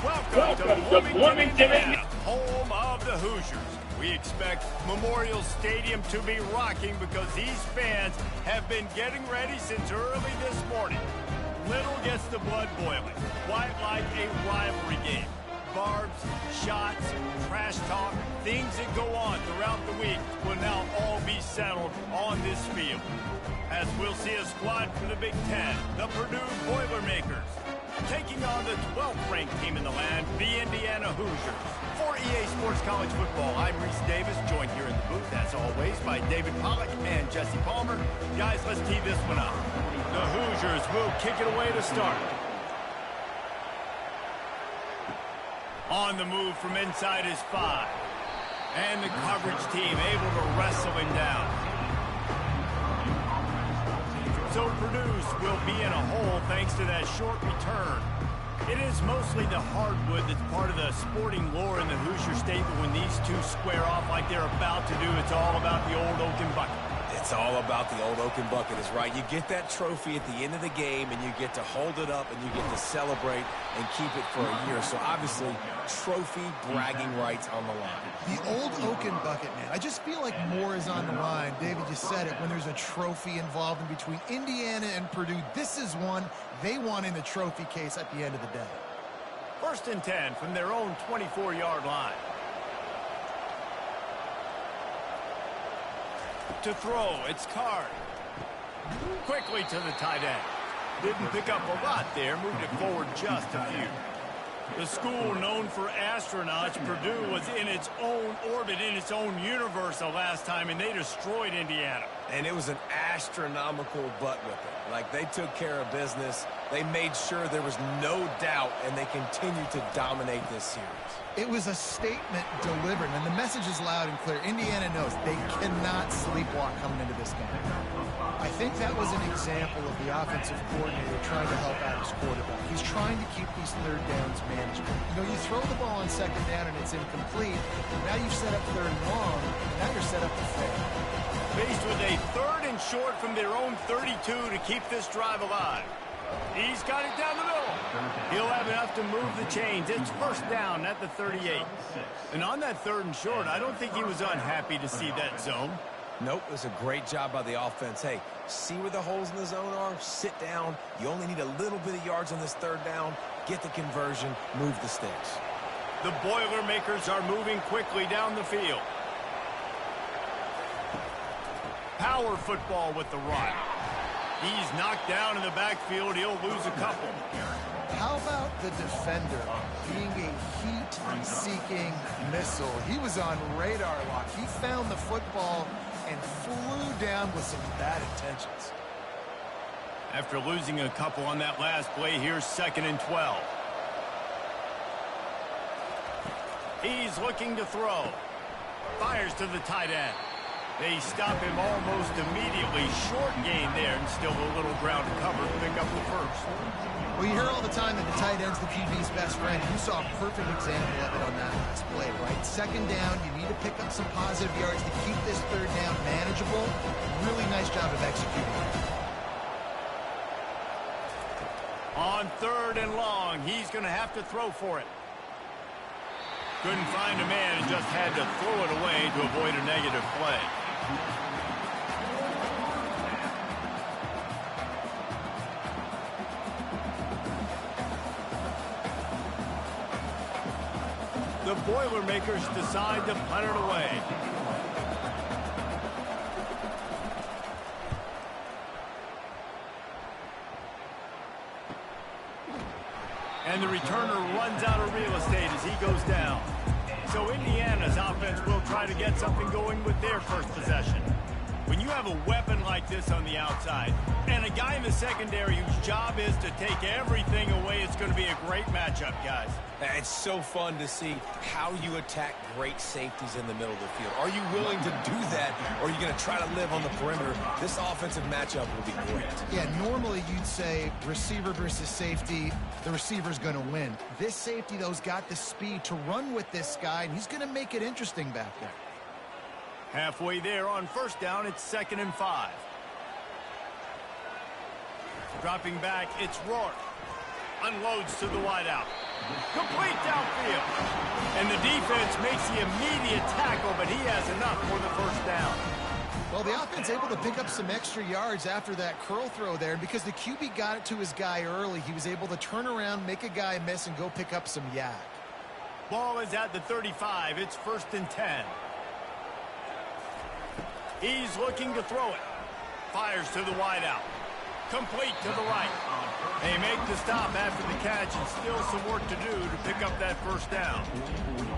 Welcome to Bloomington, Indiana, home of the Hoosiers. We expect Memorial Stadium to be rocking because these fans have been getting ready since early this morning. Little gets the blood boiling, quite like a rivalry game. Barbs, shots, trash talk, things that go on throughout the week will now all be settled on this field. As we'll see a squad from the Big Ten, the Purdue Boilermakers, taking on the 12th-ranked team in the land, the Indiana Hoosiers. For EA Sports College Football, I'm Reese Davis, joined here in the booth, as always, by David Pollack and Jesse Palmer. Guys, let's tee this one up. The Hoosiers will kick it away to start. On the move from inside is 5. And the coverage team able to wrestle him down. So Purdue's will be in a hole thanks to that short return. It is mostly the hardwood that's part of the sporting lore in the Hoosier State, but when these two square off like they're about to do, it's all about the old oaken bucket. It's all about the old oaken bucket is right. You get that trophy at the end of the game, and you get to hold it up, and you get to celebrate and keep it for a year. So obviously, trophy bragging rights on the line. The old oaken bucket, man. I just feel like more is on the line. David just said it. When there's a trophy involved in between Indiana and Purdue, this is one they want in the trophy case at the end of the day. 1st and 10 from their own 24-yard line. To throw, it's Card. Quickly to the tight end. Didn't pick up a lot there, moved it forward just a few. The school known for astronauts, Purdue was in its own orbit, in its own universe the last time, and they destroyed Indiana. And it was an astronomical butt whipping. Like, they took care of business. They made sure there was no doubt, and they continued to dominate this series. It was a statement delivered, and the message is loud and clear. Indiana knows they cannot sleepwalk coming into this game. I think that was an example of the offensive coordinator trying to help out his quarterback. He's trying to keep these third downs manageable. You know, you throw the ball on 2nd down and it's incomplete. Now you've set up 3rd and long, and now you're set up to fail. Faced with a 3rd and short from their own 32 to keep this drive alive. He's got it down the middle. He'll have enough to move the chains. It's 1st down at the 38. And on that 3rd and short, I don't think he was unhappy to see that zone. Nope, it was a great job by the offense. Hey, see where the holes in the zone are? Sit down. You only need a little bit of yards on this 3rd down. Get the conversion. Move the sticks. The Boilermakers are moving quickly down the field. Power football with the rock. He's knocked down in the backfield. He'll lose a couple. How about the defender being a heat-seeking missile? He was on radar lock. He found the football and flew down with some bad intentions. After losing a couple on that last play, here's 2nd and 12. He's looking to throw. Fires to the tight end. They stop him almost immediately. Short gain there, and still a little ground to cover to pick up the 1st. Well, you hear all the time that the tight end's the QB's best friend. You saw a perfect example of it on that last play, right? 2nd down, you need to pick up some positive yards to keep this 3rd down manageable. Really nice job of executing. On 3rd and long, he's going to have to throw for it. Couldn't find a man and just had to throw it away to avoid a negative play. The Boilermakers decide to punt it away. And the returner runs out of real estate as he goes down. So Indiana's offense will try to get something going with their 1st possession. When you have a weapon like this on the outside and a guy in the secondary whose job is to take everything away, it's going to be a great matchup, guys. It's so fun to see how you attack great safeties in the middle of the field. Are you willing to do that, or are you going to try to live on the perimeter? This offensive matchup will be great. Yeah, normally you'd say receiver versus safety, the receiver's going to win. This safety, though, has got the speed to run with this guy, and he's going to make it interesting back there. Halfway there on 1st down, it's 2nd and 5. Dropping back, it's Rourke. Unloads to the wideout. Complete downfield. And the defense makes the immediate tackle, but he has enough for the first down. Well, the offense able to pick up some extra yards after that curl throw there. And because the QB got it to his guy early, he was able to turn around, make a guy miss, and go pick up some yak. Ball is at the 35. It's 1st and 10. He's looking to throw it. Fires to the wideout. Complete to the right. They make the stop after the catch, and still some work to do to pick up that first down.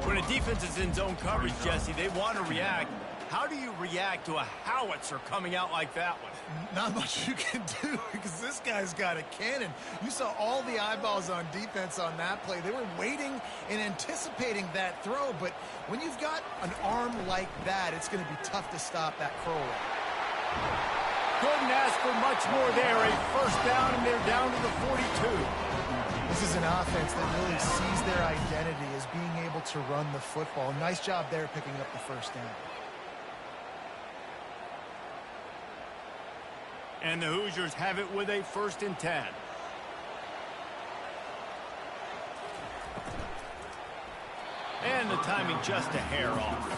When a defense is in zone coverage, Jesse, they want to react. How do you react to a howitzer coming out like that one? Not much you can do because this guy's got a cannon. You saw all the eyeballs on defense on that play. They were waiting and anticipating that throw, but when you've got an arm like that, it's going to be tough to stop that curl rate. Couldn't ask for much more there. A first down, and they're down to the 42. This is an offense that really sees their identity as being able to run the football. Nice job there picking up the first down. And the Hoosiers have it with a 1st and 10. And the timing just a hair off.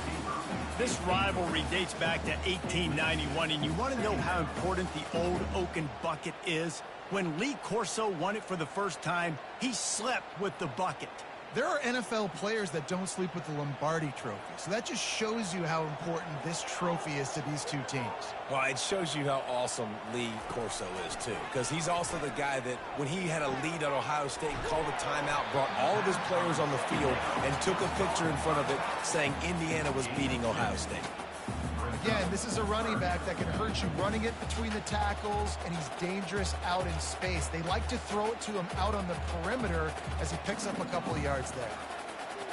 This rivalry dates back to 1891, and you want to know how important the old Oaken bucket is? When Lee Corso won it for the first time, he slept with the bucket. There are NFL players that don't sleep with the Lombardi trophy, so that just shows you how important this trophy is to these two teams. Well, it shows you how awesome Lee Corso is, too, because he's also the guy that, when he had a lead at Ohio State, called a timeout, brought all of his players on the field, and took a picture in front of it saying Indiana was beating Ohio State. Again, this is a running back that can hurt you running it between the tackles, and he's dangerous out in space. They like to throw it to him out on the perimeter as he picks up a couple of yards there.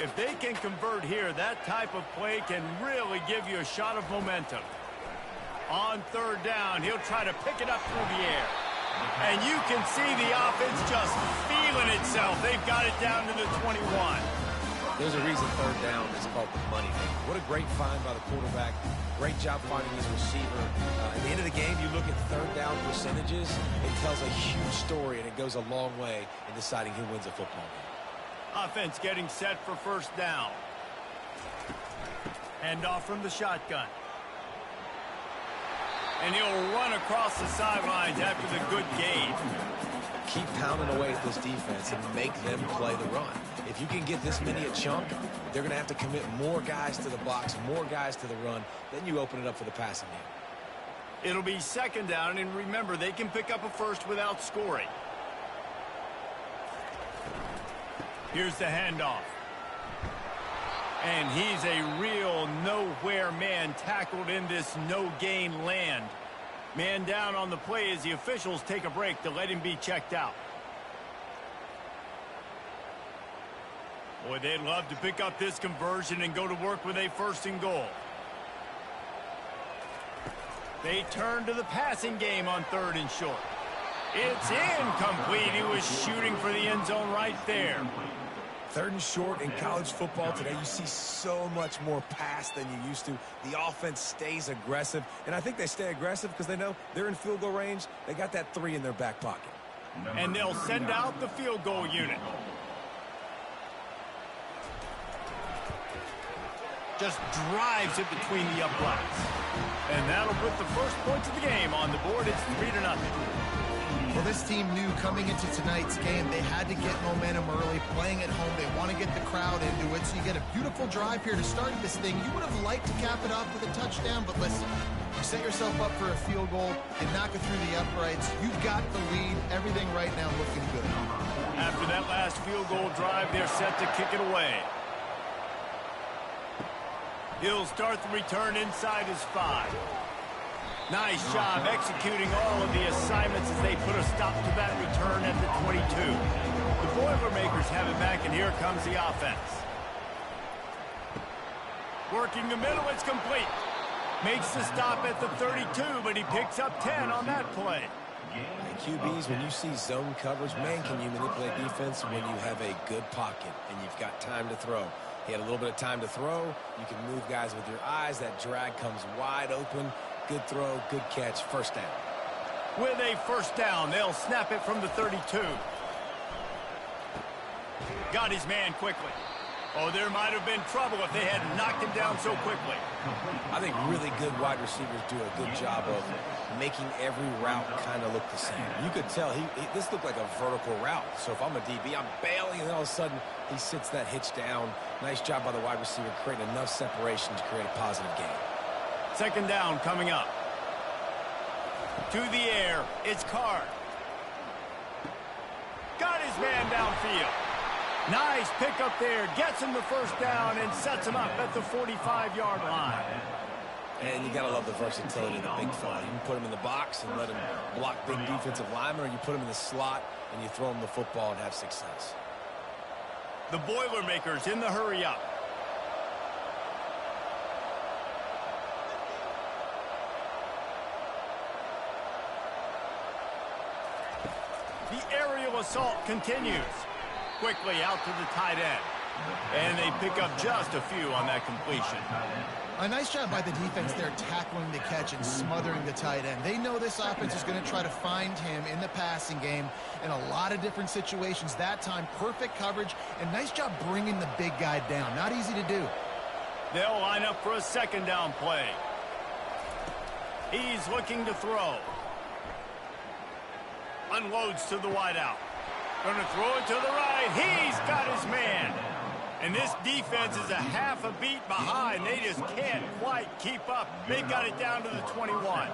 If they can convert here, that type of play can really give you a shot of momentum. On 3rd down, he'll try to pick it up through the air. And you can see the offense just feeling itself. They've got it down to the 21. There's a reason 3rd down is called the money thing. What a great find by the quarterback. Great job finding his receiver. At the end of the game, you look at 3rd down percentages. It tells a huge story, and it goes a long way in deciding who wins a football game. Offense getting set for 1st down. Hand off from the shotgun. And he'll run across the sidelines after the good gain. Keep pounding away at this defense and make them play the run. If you can get this many a chunk, they're going to have to commit more guys to the box, more guys to the run. Then you open it up for the passing game. It'll be 2nd down, and remember, they can pick up a first without scoring. Here's the handoff. And he's a real nowhere man tackled in this no-gain land. Man down on the play as the officials take a break to let him be checked out. Boy, they'd love to pick up this conversion and go to work with a 1st and goal. They turn to the passing game on 3rd and short. It's incomplete. He was shooting for the end zone right there. 3rd and short in college football today, you see so much more pass than you used to. The offense stays aggressive, and I think they stay aggressive because they know they're in field goal range. They got that 3 in their back pocket. And they'll send out the field goal unit. Just drives it between the uprights. And that'll put the first points of the game on the board. It's 3-0. Well, this team knew coming into tonight's game they had to get momentum early, playing at home. They want to get the crowd into it, so you get a beautiful drive here to start this thing. You would have liked to cap it off with a touchdown, but listen, you set yourself up for a field goal, you knock it through the uprights, you've got the lead, everything right now looking good. After that last field goal drive, they're set to kick it away. He'll start the return inside his 5. Nice job executing all of the assignments as they put a stop to that return at the 22. The Boilermakers have it back, and here comes the offense. Working the middle, it's complete. Makes the stop at the 32, but he picks up 10 on that play. And QBs, when you see zone coverage, man, can you manipulate defense when you have a good pocket and you've got time to throw. He had a little bit of time to throw. You can move guys with your eyes. That drag comes wide open. Good throw, good catch, 1st down. With a 1st down, they'll snap it from the 32. Got his man quickly. Oh, there might have been trouble if they hadn't knocked him down so quickly. I think really good wide receivers do a good job of making every route kind of look the same. You could tell this looked like a vertical route. So if I'm a DB, I'm bailing, and all of a sudden he sits that hitch down. Nice job by the wide receiver creating enough separation to create a positive gain. Second down coming up. To the air, it's Carr. Got his man downfield. Nice pick up there. Gets him the first down and sets him up at the 45-yard line. And you got to love the versatility of the big fella. You can put him in the box and let him block big defensive linemen, or you put him in the slot and you throw him the football and have success. The Boilermakers in the hurry up. The aerial assault continues. Quickly out to the tight end. And they pick up just a few on that completion. A nice job by the defense there tackling the catch and smothering the tight end. They know this offense is going to try to find him in the passing game in a lot of different situations. That time, perfect coverage, and nice job bringing the big guy down. Not easy to do. They'll line up for a second down play. He's looking to throw. Unloads to the wideout. Going to throw it to the right. He's got his man. And this defense is a half a beat behind. They just can't quite keep up. They got it down to the 21.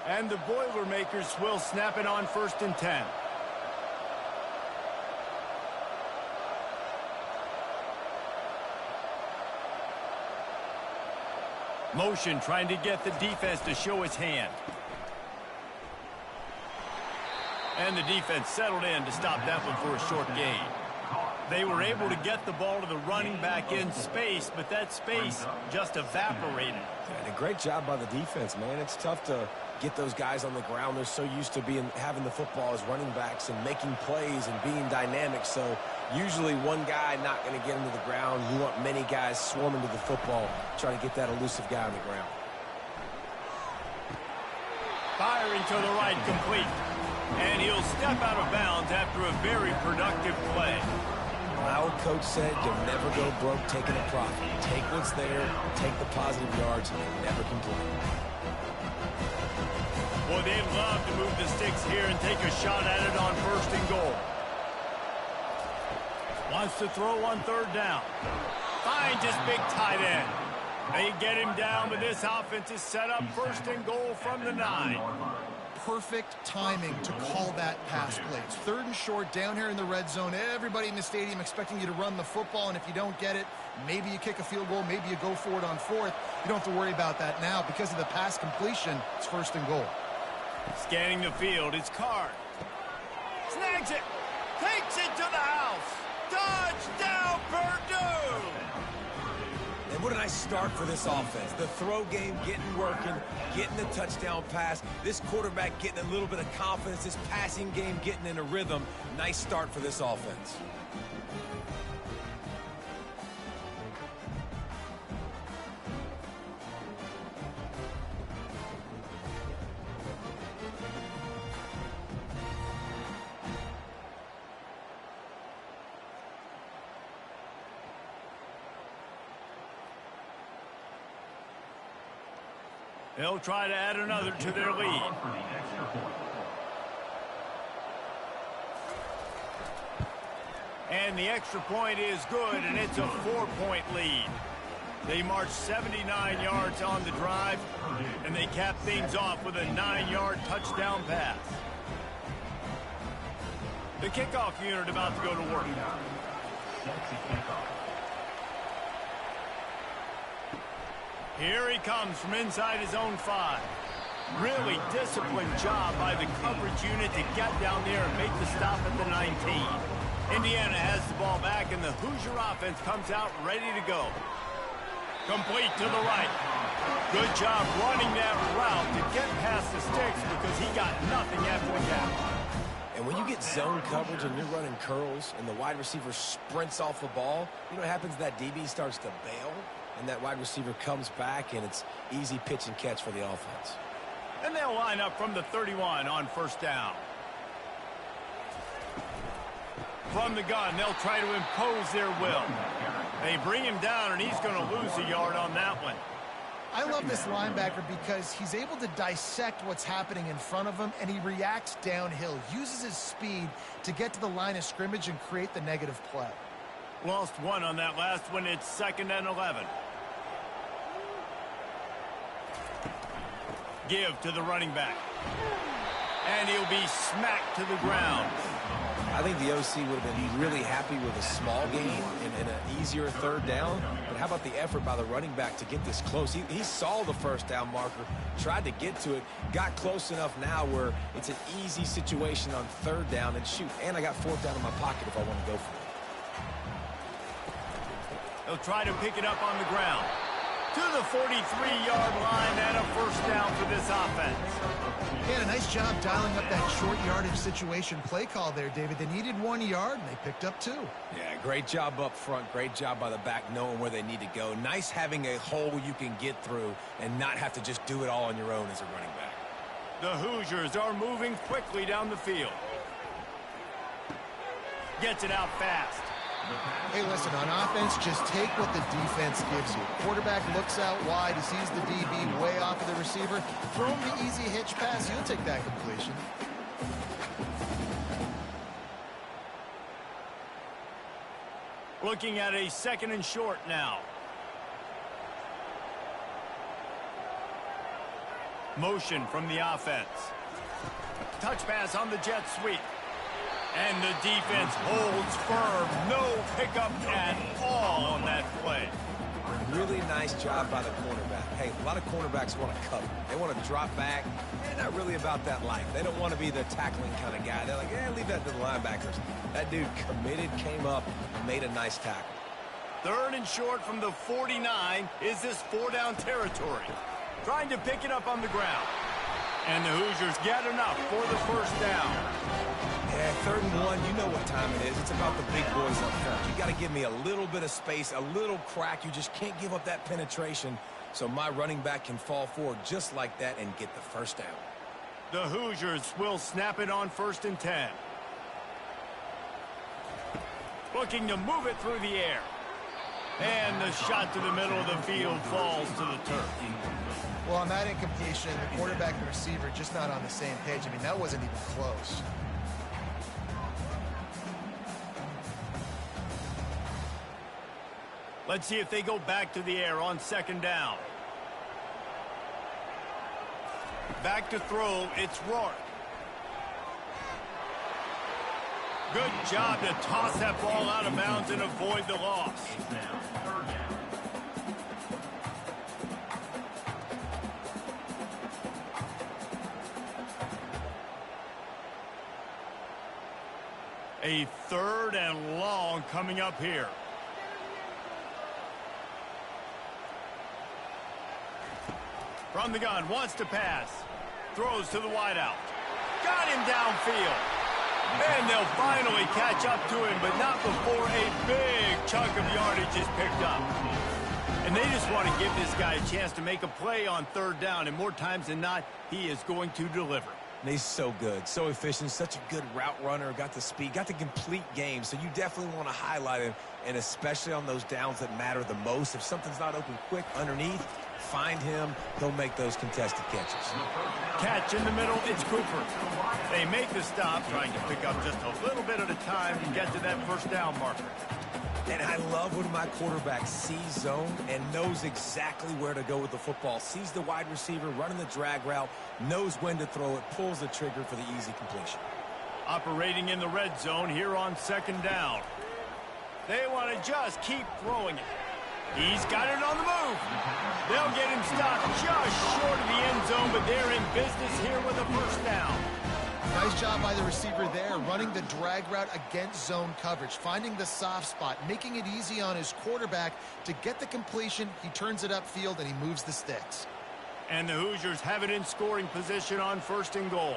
And the Boilermakers will snap it on 1st and 10. Motion trying to get the defense to show its hand. And the defense settled in to stop that one for a short gain. They were able to get the ball to the running back in space, but that space just evaporated. And a great job by the defense, man. It's tough to get those guys on the ground. They're so used to having the football as running backs and making plays and being dynamic. So usually one guy not going to get into the ground. You want many guys swarming to the football, trying to get that elusive guy on the ground. Firing to the right, complete. And he'll step out of bounds after a very productive play. My old coach said you'll never go broke taking a profit. Take what's there, take the positive yards, and never complain. Boy, they'd love to move the sticks here and take a shot at it on 1st and goal. Wants to throw on 3rd down. Finds his big tight end. They get him down, but this offense is set up 1st and goal from the 9. Perfect timing to call that pass play. It's 3rd and short down here in the red zone. Everybody in the stadium expecting you to run the football, and if you don't get it, maybe you kick a field goal, maybe you go for it on 4th. You don't have to worry about that now. Because of the pass completion, it's 1st and goal. Scanning the field, it's Carr. Snags it. Takes it to the house. Touchdown, Purdue! And what a nice start for this offense. The throw game getting working, getting the touchdown pass. This quarterback getting a little bit of confidence. This passing game getting in a rhythm. Nice start for this offense. They'll try to add another to their lead. And the extra point is good, and it's a 4-point lead. They march 79 yards on the drive, and they cap things off with a 9-yard touchdown pass. The kickoff unit about to go to work. Here he comes from inside his own 5. Really disciplined job by the coverage unit to get down there and make the stop at the 19. Indiana has the ball back, and the Hoosier offense comes out ready to go. Complete to the right. Good job running that route to get past the sticks because he got nothing after the gap. And when you get zone coverage and you're running curls and the wide receiver sprints off the ball, you know what happens? That DB starts to bail, and that wide receiver comes back, and it's easy pitch and catch for the offense. And they'll line up from the 31 on first down. From the gun, they'll try to impose their will. They bring him down, and he's going to lose a yard on that one. I love this linebacker because he's able to dissect what's happening in front of him, and he reacts downhill, uses his speed to get to the line of scrimmage and create the negative play. Lost one on that last one. It's 2nd and 11. Give to the running back. And he'll be smacked to the ground. I think the OC would have been really happy with a small gain and an easier third down. But how about the effort by the running back to get this close? He saw the first down marker, tried to get to it, got close enough now where it's an easy situation on third down. And shoot, and I got fourth down in my pocket if I want to go for it. They'll try to pick it up on the ground. To the 43-yard line and a first down for this offense. Yeah, a nice job dialing up that short yardage situation play call there, David. They needed 1 yard, and they picked up 2. Yeah, great job up front. Great job by the back knowing where they need to go. Nice having a hole you can get through and not have to just do it all on your own as a running back. The Hoosiers are moving quickly down the field. Gets it out fast. Hey, listen, on offense, just take what the defense gives you. Quarterback looks out wide. He sees the DB way off of the receiver. Throw him the easy hitch pass. He'll take that completion. Looking at a 2nd and short now. Motion from the offense. Touch pass on the jet sweep. And the defense holds firm. No pickup at all on that play. Really nice job by the cornerback. Hey, a lot of cornerbacks want to cover. They want to drop back. They're not really about that life. They don't want to be the tackling kind of guy. They're like, yeah, leave that to the linebackers. That dude committed, came up, and made a nice tackle. 3rd and short from the 49. Is this 4-down territory? Trying to pick it up on the ground. And the Hoosiers get enough for the first down. Yeah, 3rd and 1, you know what time it is. It's about the big boys up front. You got to give me a little bit of space, a little crack. You just can't give up that penetration so my running back can fall forward just like that and get the first down. The Hoosiers will snap it on 1st and 10. Looking to move it through the air. And the shot to the middle of the field falls to the turf. Well, on that incompletion, the quarterback and receiver just not on the same page. I mean, that wasn't even close. Let's see if they go back to the air on 2nd down. Back to throw, it's Rourke. Good job to toss that ball out of bounds and avoid the loss. A 3rd and long coming up here. From the gun, wants to pass. Throws to the wideout. Got him downfield. And they'll finally catch up to him, but not before a big chunk of yardage is picked up. And they just want to give this guy a chance to make a play on 3rd down, and more times than not, he is going to deliver. And he's so good, so efficient, such a good route runner, got the speed, got the complete game, so you definitely want to highlight him, and especially on those downs that matter the most. If something's not open quick underneath, find him, he'll make those contested catches. Catch in the middle, it's Cooper. They make the stop, trying to pick up just a little bit at a time to get to that first down marker. And I love when my quarterback sees zone and knows exactly where to go with the football. Sees the wide receiver running the drag route, knows when to throw it, pulls the trigger for the easy completion. Operating in the red zone here on 2nd down. They want to just keep throwing it. He's got it on the move. They'll get him stopped just short of the end zone, but they're in business here with a first down. Nice job by the receiver there, running the drag route against zone coverage, finding the soft spot, making it easy on his quarterback to get the completion. He turns it upfield, and he moves the sticks. And the Hoosiers have it in scoring position on 1st and goal.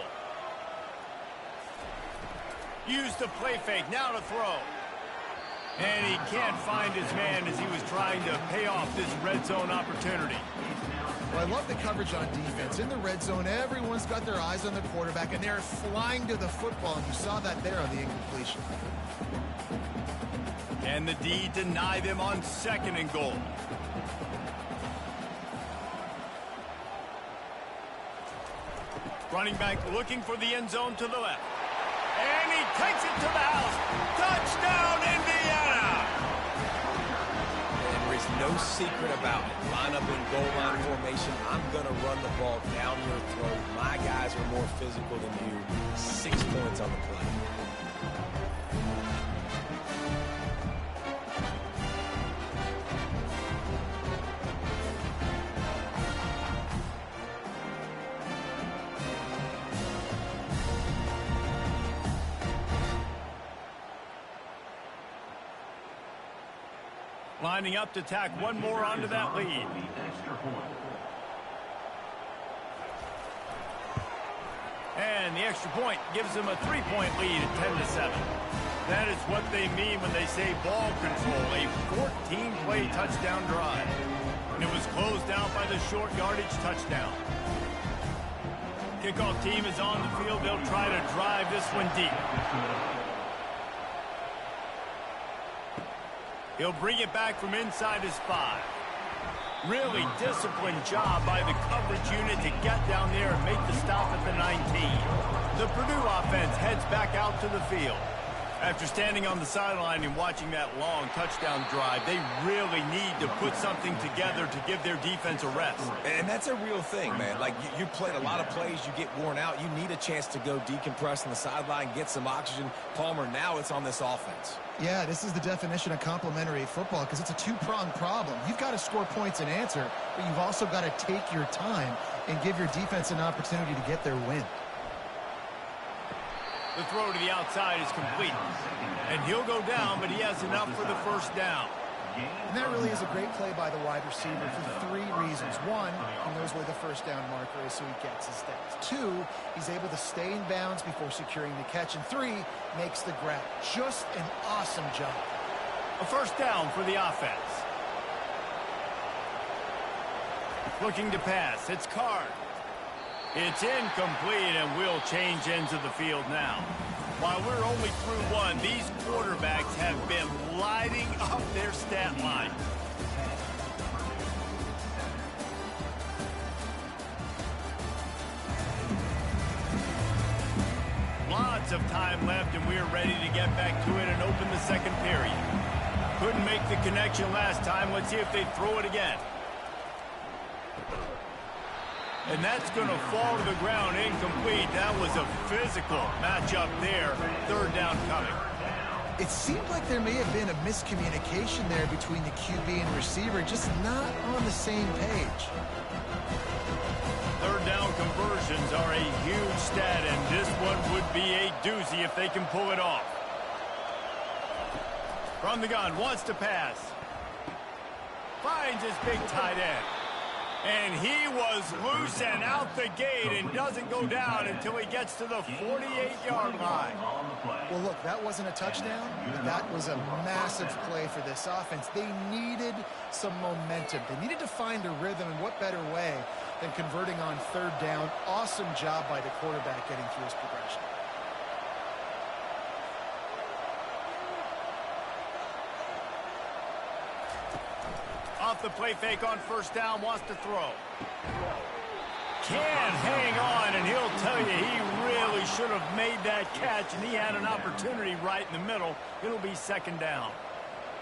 Use the play fake, now to throw. And he can't find his man as he was trying to pay off this red zone opportunity. Well, I love the coverage on defense. In the red zone, everyone's got their eyes on the quarterback, and they're flying to the football, and you saw that there on the incompletion. And the D deny them on 2nd and goal. Running back looking for the end zone to the left. And he takes it to the house. Touchdown, Indiana! And there's no secret about it. Line up in goal line formation. I'm going to run the ball down your throat. My guys are more physical than you. 6 points on the play. Lining up to tack one more onto that lead. And the extra point gives them a 3-point lead at 10-7. That is what they mean when they say ball control, a 14-play touchdown drive. And it was closed out by the short yardage touchdown. Kickoff team is on the field. They'll try to drive this one deep. He'll bring it back from inside his 5. Really disciplined job by the coverage unit to get down there and make the stop at the 19. The Purdue offense heads back out to the field. After standing on the sideline and watching that long touchdown drive, they really need to put something together to give their defense a rest. And that's a real thing, man. Like, you played a lot of plays, you get worn out. You need a chance to go decompress on the sideline, get some oxygen. Palmer, now it's on this offense. Yeah, this is the definition of complementary football because it's a two-pronged problem. You've got to score points and answer, but you've also got to take your time and give your defense an opportunity to get their win. The throw to the outside is complete. And he'll go down, but he has enough for the first down. And that really is a great play by the wide receiver for 3 reasons. 1, he knows where the first down marker is, so he gets his steps. 2, he's able to stay in bounds before securing the catch. And 3, makes the grab. Just an awesome job. A first down for the offense. Looking to pass. It's Card. It's incomplete, and we'll change ends of the field now. While we're only through 1, these quarterbacks have been lighting up their stat line. Lots of time left, and we're ready to get back to it and open the second period. Couldn't make the connection last time. Let's see if they throw it again. And that's going to fall to the ground incomplete. That was a physical matchup there. Third down coming. It seemed like there may have been a miscommunication there between the QB and receiver, just not on the same page. Third down conversions are a huge stat, and this one would be a doozy if they can pull it off. From the gun, wants to pass. Finds his big tight end. And he was loose and out the gate and doesn't go down until he gets to the 48-yard line. Well, look, that wasn't a touchdown. That was a massive play for this offense. They needed some momentum. They needed to find a rhythm, and what better way than converting on third down. Awesome job by the quarterback getting through his progression. Off the play fake on first down, wants to throw. Can't hang on, and he'll tell you he really should have made that catch, and he had an opportunity right in the middle. It'll be second down.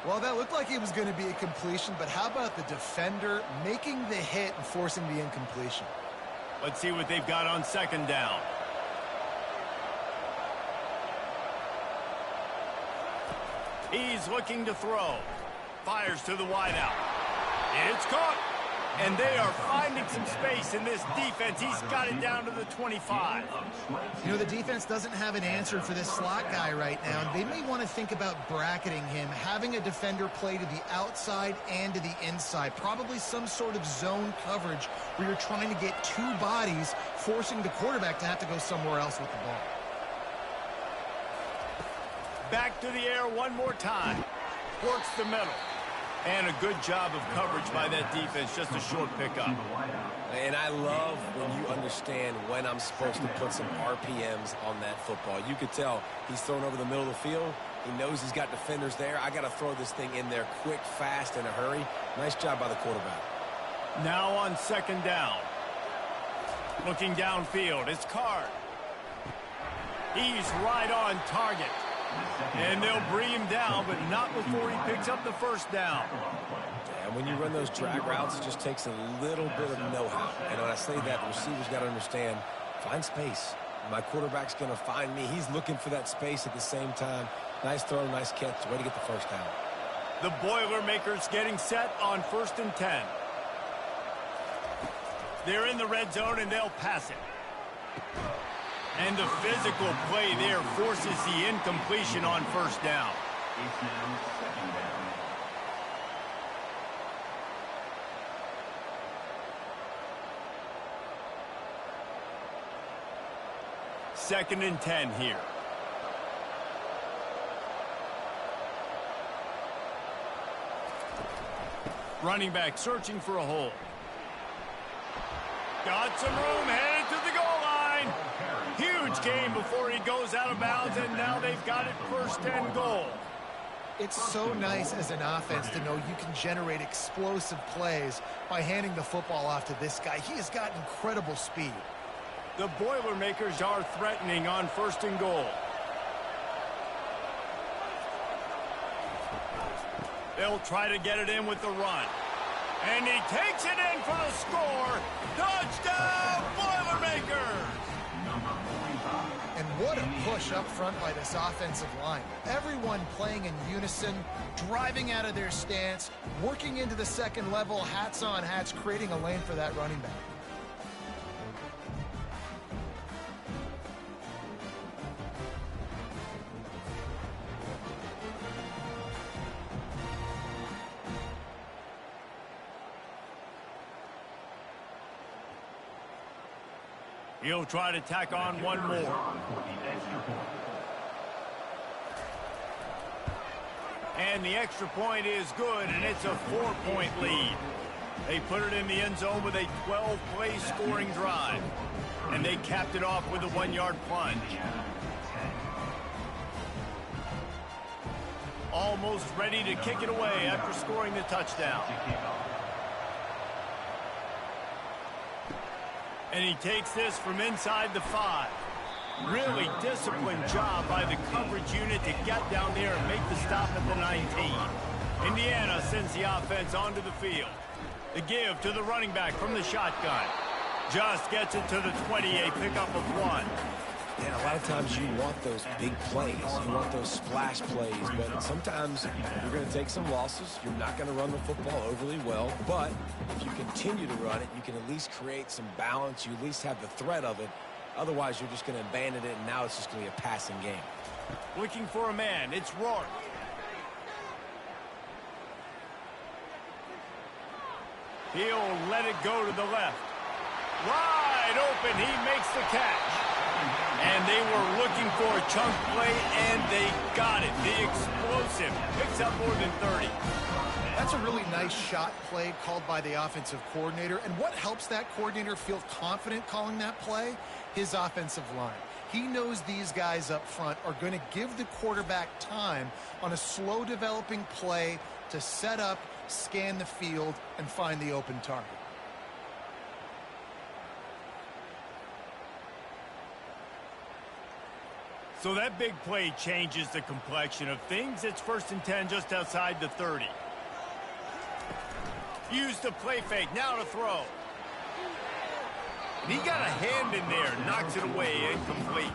Well, that looked like it was going to be a completion, but how about the defender making the hit and forcing the incompletion? Let's see what they've got on second down. He's looking to throw. Fires to the wideout. It's caught. And they are finding some space in this defense. He's got it down to the 25. You know, the defense doesn't have an answer for this slot guy right now. They may want to think about bracketing him, having a defender play to the outside and to the inside. Probably some sort of zone coverage where you're trying to get 2 bodies, forcing the quarterback to have to go somewhere else with the ball. Back to the air one more time. Works the middle. And a good job of coverage by that defense. Just a short pickup. And I love when you understand when I'm supposed to put some RPMs on that football. You could tell he's thrown over the middle of the field. He knows he's got defenders there. I got to throw this thing in there quick, fast, in a hurry. Nice job by the quarterback. Now on second down. Looking downfield, it's Card. He's right on target. And they'll bring him down, but not before he picks up the first down. And when you run those drag routes, it just takes a little bit of know-how. And when I say that, the receiver's got to understand, find space. My quarterback's going to find me. He's looking for that space at the same time. Nice throw, nice catch. Way to get the first down. The Boilermakers getting set on 1st and 10. They're in the red zone, and they'll pass it. And the physical play there forces the incompletion on first down. It's now second down. Second and 10 here. Running back searching for a hole. Got some room, headed to the goal line. Huge gain before he goes out of bounds, and now they've got it 1st and goal. It's so nice as an offense to know you can generate explosive plays by handing the football off to this guy. He has got incredible speed. The Boilermakers are threatening on 1st and goal. They'll try to get it in with the run. And he takes it in for the score. Touchdown, Boilermakers! And what a push up front by this offensive line. Everyone playing in unison, driving out of their stance, working into the second level, hats on hats, creating a lane for that running back. He'll try to tack on one more. And the extra point is good, and it's a 4-point lead. They put it in the end zone with a 12-play scoring drive. And they capped it off with a 1-yard plunge. Almost ready to kick it away after scoring the touchdown. And he takes this from inside the 5. Really disciplined job by the coverage unit to get down there and make the stop at the 19. Indiana sends the offense onto the field. The give to the running back from the shotgun. Just gets it to the 20, a pickup of 1. Yeah, a lot of times you want those big plays. You want those splash plays. But sometimes you're going to take some losses. You're not going to run the football overly well. But if you continue to run it, you can at least create some balance. You at least have the threat of it. Otherwise, you're just going to abandon it, and now it's just going to be a passing game. Looking for a man. It's Rourke. He'll let it go to the left. Wide open. He makes the catch. And they were looking for a chunk play, and they got it. The explosive picks up more than 30. That's a really nice shot play called by the offensive coordinator. And what helps that coordinator feel confident calling that play? His offensive line. He knows these guys up front are going to give the quarterback time on a slow developing play to set up, scan the field, and find the open target. So that big play changes the complexion of things. It's 1st and 10 just outside the 30. Use the play fake. Now to throw. And he got a hand in there. Knocks it away. Incomplete.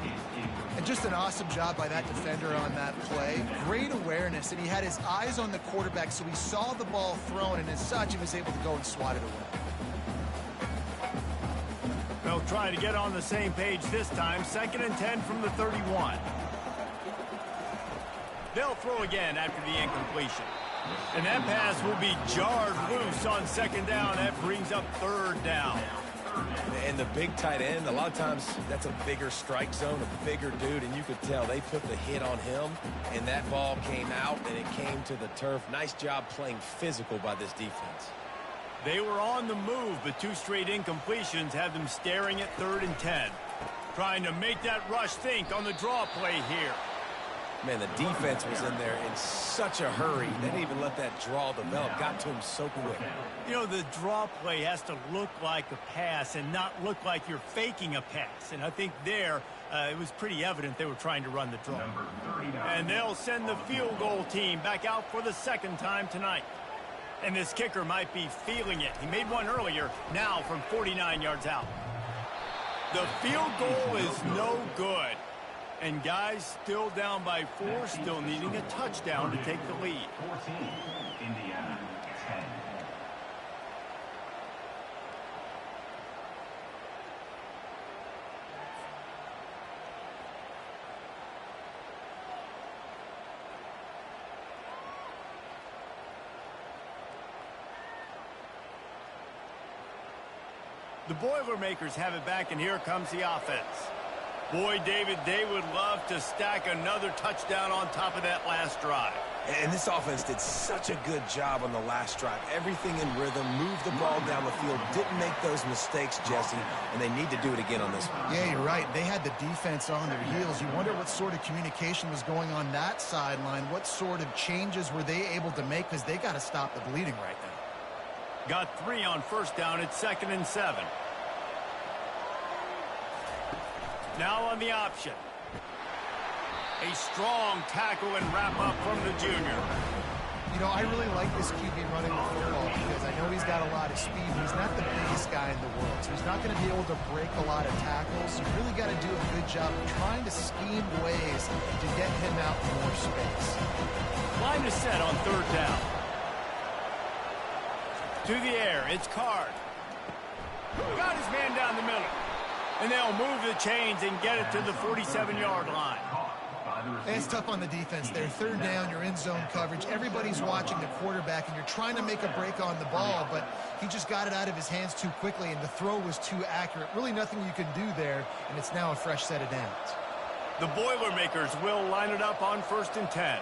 And just an awesome job by that defender on that play. Great awareness. And he had his eyes on the quarterback, so he saw the ball thrown. And as such, he was able to go and swat it away. They'll try to get on the same page this time. 2nd and 10 from the 31. They'll throw again after the incompletion. And that pass will be jarred loose on 2nd down. That brings up 3rd down. And the big tight end, a lot of times that's a bigger strike zone, a bigger dude, and you could tell they put the hit on him, and that ball came out, and it came to the turf. Nice job playing physical by this defense. They were on the move, but 2 straight incompletions have them staring at 3rd and 10. Trying to make that rush think on the draw play here. Man, the defense was in there in such a hurry. They didn't even let that draw develop. Got to him so quick. You know, the draw play has to look like a pass and not look like you're faking a pass. And I think there, it was pretty evident they were trying to run the draw. And they'll send the field goal team back out for the 2nd time tonight. And this kicker might be feeling it. He made one earlier, now from 49 yards out. The field goal is no good. And guys still down by 4, still needing a touchdown to take the lead. 14, Indiana, 10. The Boilermakers have it back, and here comes the offense. Boy, David, they would love to stack another touchdown on top of that last drive. And this offense did such a good job on the last drive. Everything in rhythm, moved the ball down the field, didn't make those mistakes, Jesse, and they need to do it again on this one. Yeah, you're right. They had the defense on their heels. You wonder what sort of communication was going on that sideline. What sort of changes were they able to make, because they got to stop the bleeding right now. Got 3 on 1st down at 2nd and 7. Now on the option. A strong tackle and wrap up from the junior. You know, I really like this QB running the football because I know he's got a lot of speed. He's not the biggest guy in the world, so he's not going to be able to break a lot of tackles. You really got to do a good job of trying to scheme ways to get him out more space. Line is set on 3rd down. To the air, it's Card. Got his man down the middle. And they'll move the chains and get it to the 47-yard line. It's tough on the defense there. 3rd down, you're in zone coverage. Everybody's watching the quarterback, and you're trying to make a break on the ball, but he just got it out of his hands too quickly, and the throw was too accurate. Really nothing you can do there, and it's now a fresh set of downs. The Boilermakers will line it up on 1st and 10.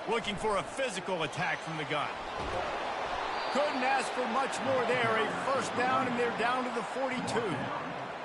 Looking for a physical attack from the gun. Couldn't ask for much more there. A 1st down, and they're down to the 42.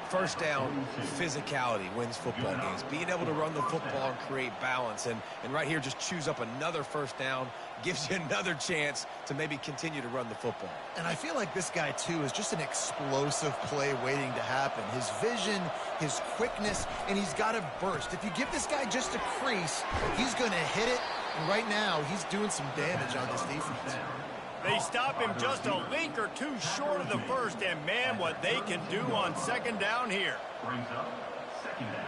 1st down, physicality wins football games. Being able to run the football and create balance. And right here, just choose up another 1st down, gives you another chance to maybe continue to run the football. And I feel like this guy, too, is just an explosive play waiting to happen. His vision, his quickness, and he's got a burst. If you give this guy just a crease, he's going to hit it. And right now, he's doing some damage on this defense. They stop him just a link or 2 short of the 1st, and man, what they can do on 2nd down here. Brings up 2nd down.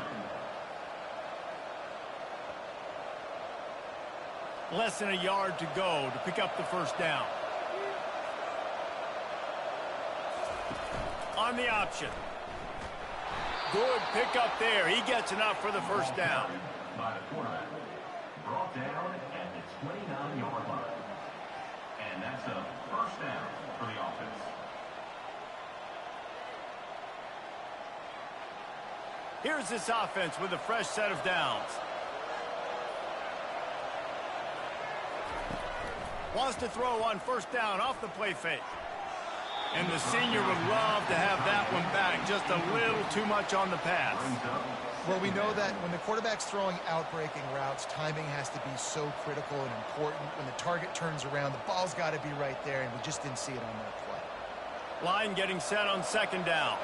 Less than a yard to go to pick up the 1st down. On the option. Good pickup there. He gets enough for the 1st down. By the quarterback. Brought down at the 29-yard line. And that's a 1st down for the offense. Here's this offense with a fresh set of downs. Wants to throw on 1st down off the play fake. And the senior would love to have that one back. Just a little too much on the pass. Well, we know that when the quarterback's throwing out-breaking routes, timing has to be so critical and important. When the target turns around, the ball's got to be right there, and we just didn't see it on that play. Line getting set on 2nd down.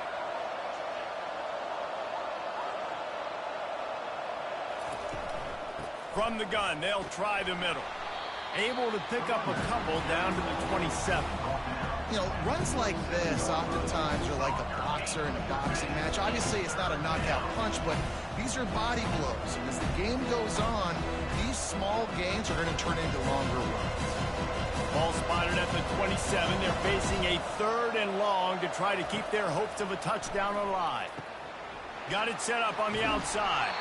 From the gun, they'll try the middle. Able to pick up a couple down to the 27. You know, runs like this oftentimes are like a boxer in a boxing match. Obviously, it's not a knockout punch, but these are body blows. And as the game goes on, these small gains are going to turn into longer runs. Ball spotted at the 27. They're facing a 3rd and long to try to keep their hopes of a touchdown alive. Got it set up on the outside.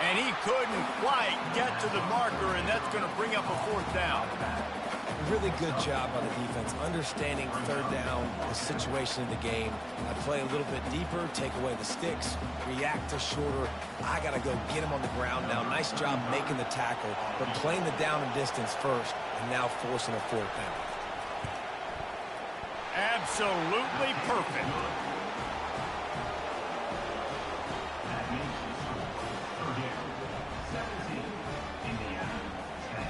And he couldn't quite get to the marker, and that's going to bring up a 4th down. Really good job on the defense, understanding 3rd down, the situation in the game. I play a little bit deeper, take away the sticks, react to shorter. I got to go get him on the ground now. Nice job making the tackle, but playing the down and distance first, and now forcing a 4th down. Absolutely perfect. That makes the score. Purdue 17, Indiana 10.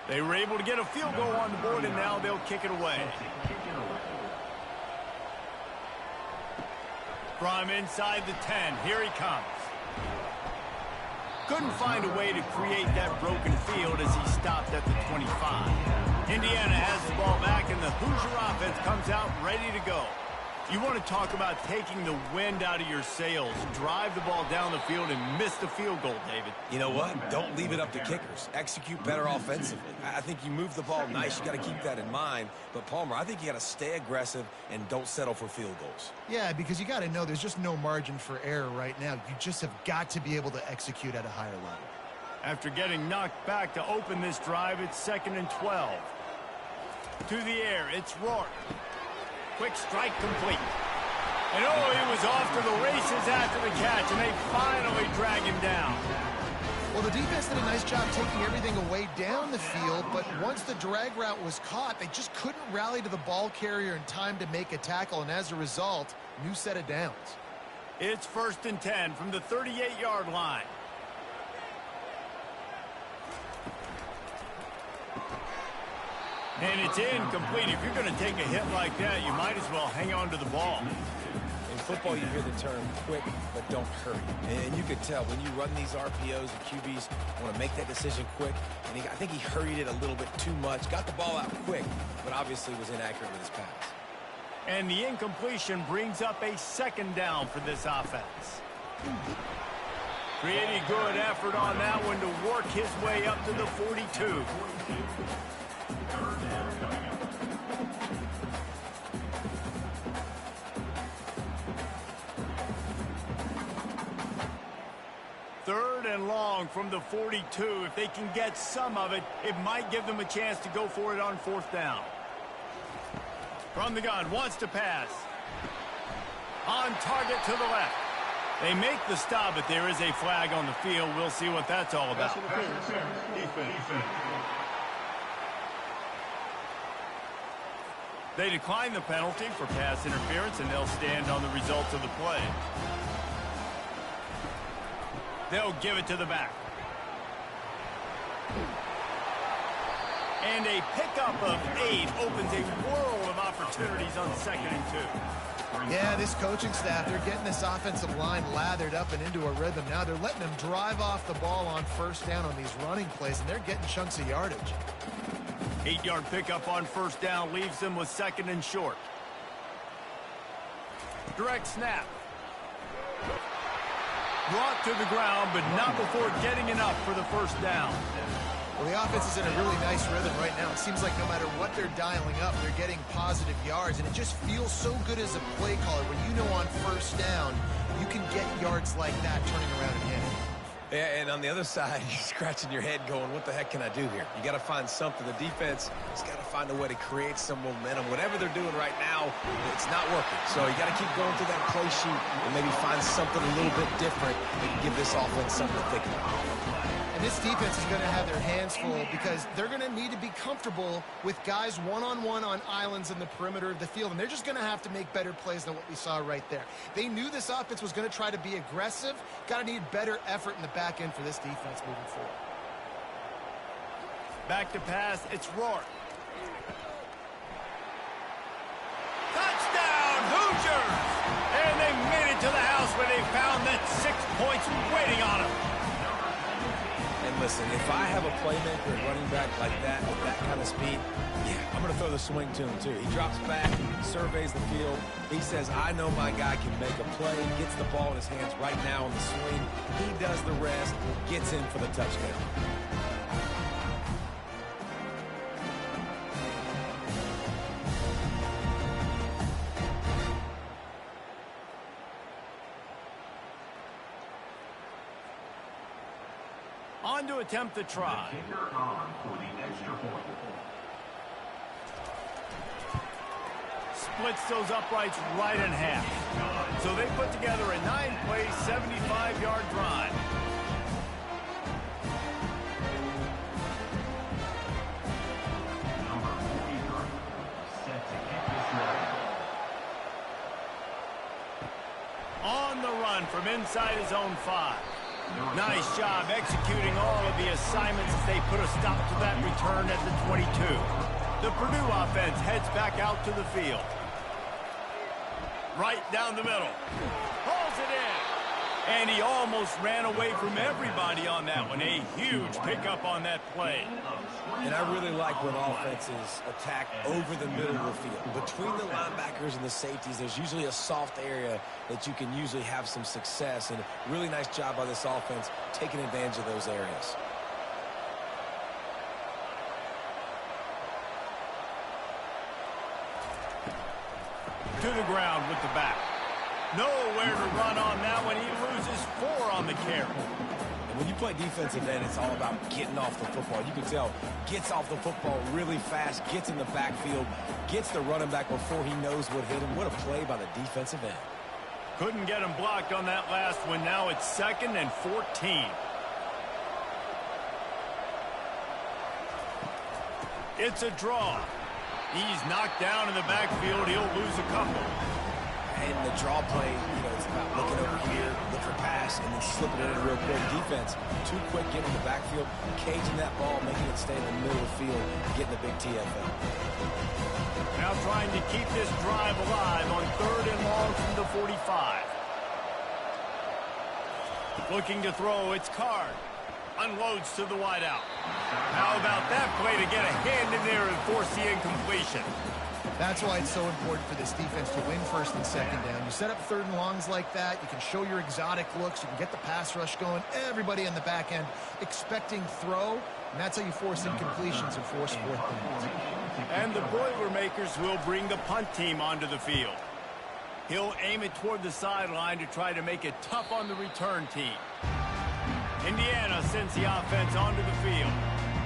They were able to get a field goal on the board, and now they'll kick it away. From inside the 10, here he comes. Couldn't find a way to create that broken field as he stopped at the 25. Indiana has the ball back, and the Hoosier offense comes out ready to go. You want to talk about taking the wind out of your sails. Drive the ball down the field and miss the field goal, David. You know what? Don't leave it up to kickers. Execute better offensively. I think you move the ball nice. You got to keep that in mind. But, Palmer, I think you got to stay aggressive and don't settle for field goals. Yeah, because you got to know there's just no margin for error right now. You just have got to be able to execute at a higher level. After getting knocked back to open this drive, it's 2nd and 12. To the air, it's Rourke. Quick strike complete. And oh, he was off to the races after the catch, and they finally drag him down. Well, the defense did a nice job taking everything away down the field, but once the drag route was caught, they just couldn't rally to the ball carrier in time to make a tackle, and as a result, new set of downs. It's 1st and 10 from the 38-yard line. And it's incomplete. If you're going to take a hit like that, you might as well hang on to the ball. In football, you hear the term quick, but don't hurry. And you can tell when you run these RPOs, the QBs want to make that decision quick. And I think he hurried it a little bit too much. Got the ball out quick, but obviously was inaccurate with his pass. And the incompletion brings up a 2nd down for this offense. Pretty good effort on that one to work his way up to the 42. Third and long from the 42. If they can get some of it, it might give them a chance to go for it on 4th down. From the gun, wants to pass. On target to the left. They make the stop, but there is a flag on the field. We'll see what that's all about. They decline the penalty for pass interference, and they'll stand on the results of the play. They'll give it to the back. And a pickup of 8 opens a world of opportunities on 2nd and 2. Yeah, this coaching staff, they're getting this offensive line lathered up and into a rhythm. Now they're letting them drive off the ball on 1st down on these running plays, and they're getting chunks of yardage. 8-yard pickup on 1st down leaves them with 2nd and short. Direct snap. Brought to the ground, but not before getting enough for the 1st down. Well, the offense is in a really nice rhythm right now. It seems like no matter what they're dialing up, they're getting positive yards, and it just feels so good as a play caller when you know on 1st down you can get yards like that turning around and hitting. Yeah, and on the other side, you're scratching your head going, what the heck can I do here? You got to find something. The defense has got to find a way to create some momentum. Whatever they're doing right now, it's not working. So you got to keep going through that play sheet and maybe find something a little bit different that can give this offense something to think about. And this defense is going to have their hands full because they're going to need to be comfortable with guys one-on-one on islands in the perimeter of the field, and they're just going to have to make better plays than what we saw right there. They knew this offense was going to try to be aggressive. Got to need better effort in the back end for this defense moving forward. Back to pass, it's Rourke. Touchdown, Hoosiers! And they made it to the house where they found that 6 points waiting on them. And listen, if I have a playmaker at running back like that, with that kind of speed, yeah, I'm going to throw the swing to him too. He drops back, surveys the field. He says, I know my guy can make a play, gets the ball in his hands right now on the swing. He does the rest, gets in for the touchdown. on to attempt the try. Kicker on for the extra point. Splits those uprights right in half. So they put together a 9-play, 75-yard drive. Number 43, set to kick this one. On the run from inside his own 5. Nice job executing all of the assignments as they put a stop to that return at the 22. The Purdue offense heads back out to the field. Right down the middle. Pulls it in. And he almost ran away from everybody on that one. A huge pickup on that play. And I really like when offenses attack over the middle of the field. Between the linebackers and the safeties, there's usually a soft area that you can usually have some success. And a really nice job by this offense taking advantage of those areas. To the ground with the back. Nowhere to run on that one. He loses 4 on the carry. When you play defensive end, it's all about getting off the football. You can tell, gets off the football really fast, gets in the backfield, gets the running back before he knows what hit him. What a play by the defensive end. Couldn't get him blocked on that last one. Now it's 2nd and 14. It's a draw. He's knocked down in the backfield. He'll lose a couple. And the draw play, you know, it's about looking over here, look for pass, and then slipping it in real quick. Defense, too quick getting in the backfield, caging that ball, making it stay in the middle of the field, getting the big TFL. Now trying to keep this drive alive on 3rd and long from the 45. Looking to throw, it's Card. Unloads to the wideout. How about that play to get a hand in there and force the incompletion? That's why it's so important for this defense to win 1st and 2nd down. You set up 3rd and longs like that, you can show your exotic looks, you can get the pass rush going, everybody on the back end expecting throw, and that's how you force incompletions and force 4th downs. And the Boilermakers will bring the punt team onto the field. He'll aim it toward the sideline to try to make it tough on the return team. Indiana sends the offense onto the field.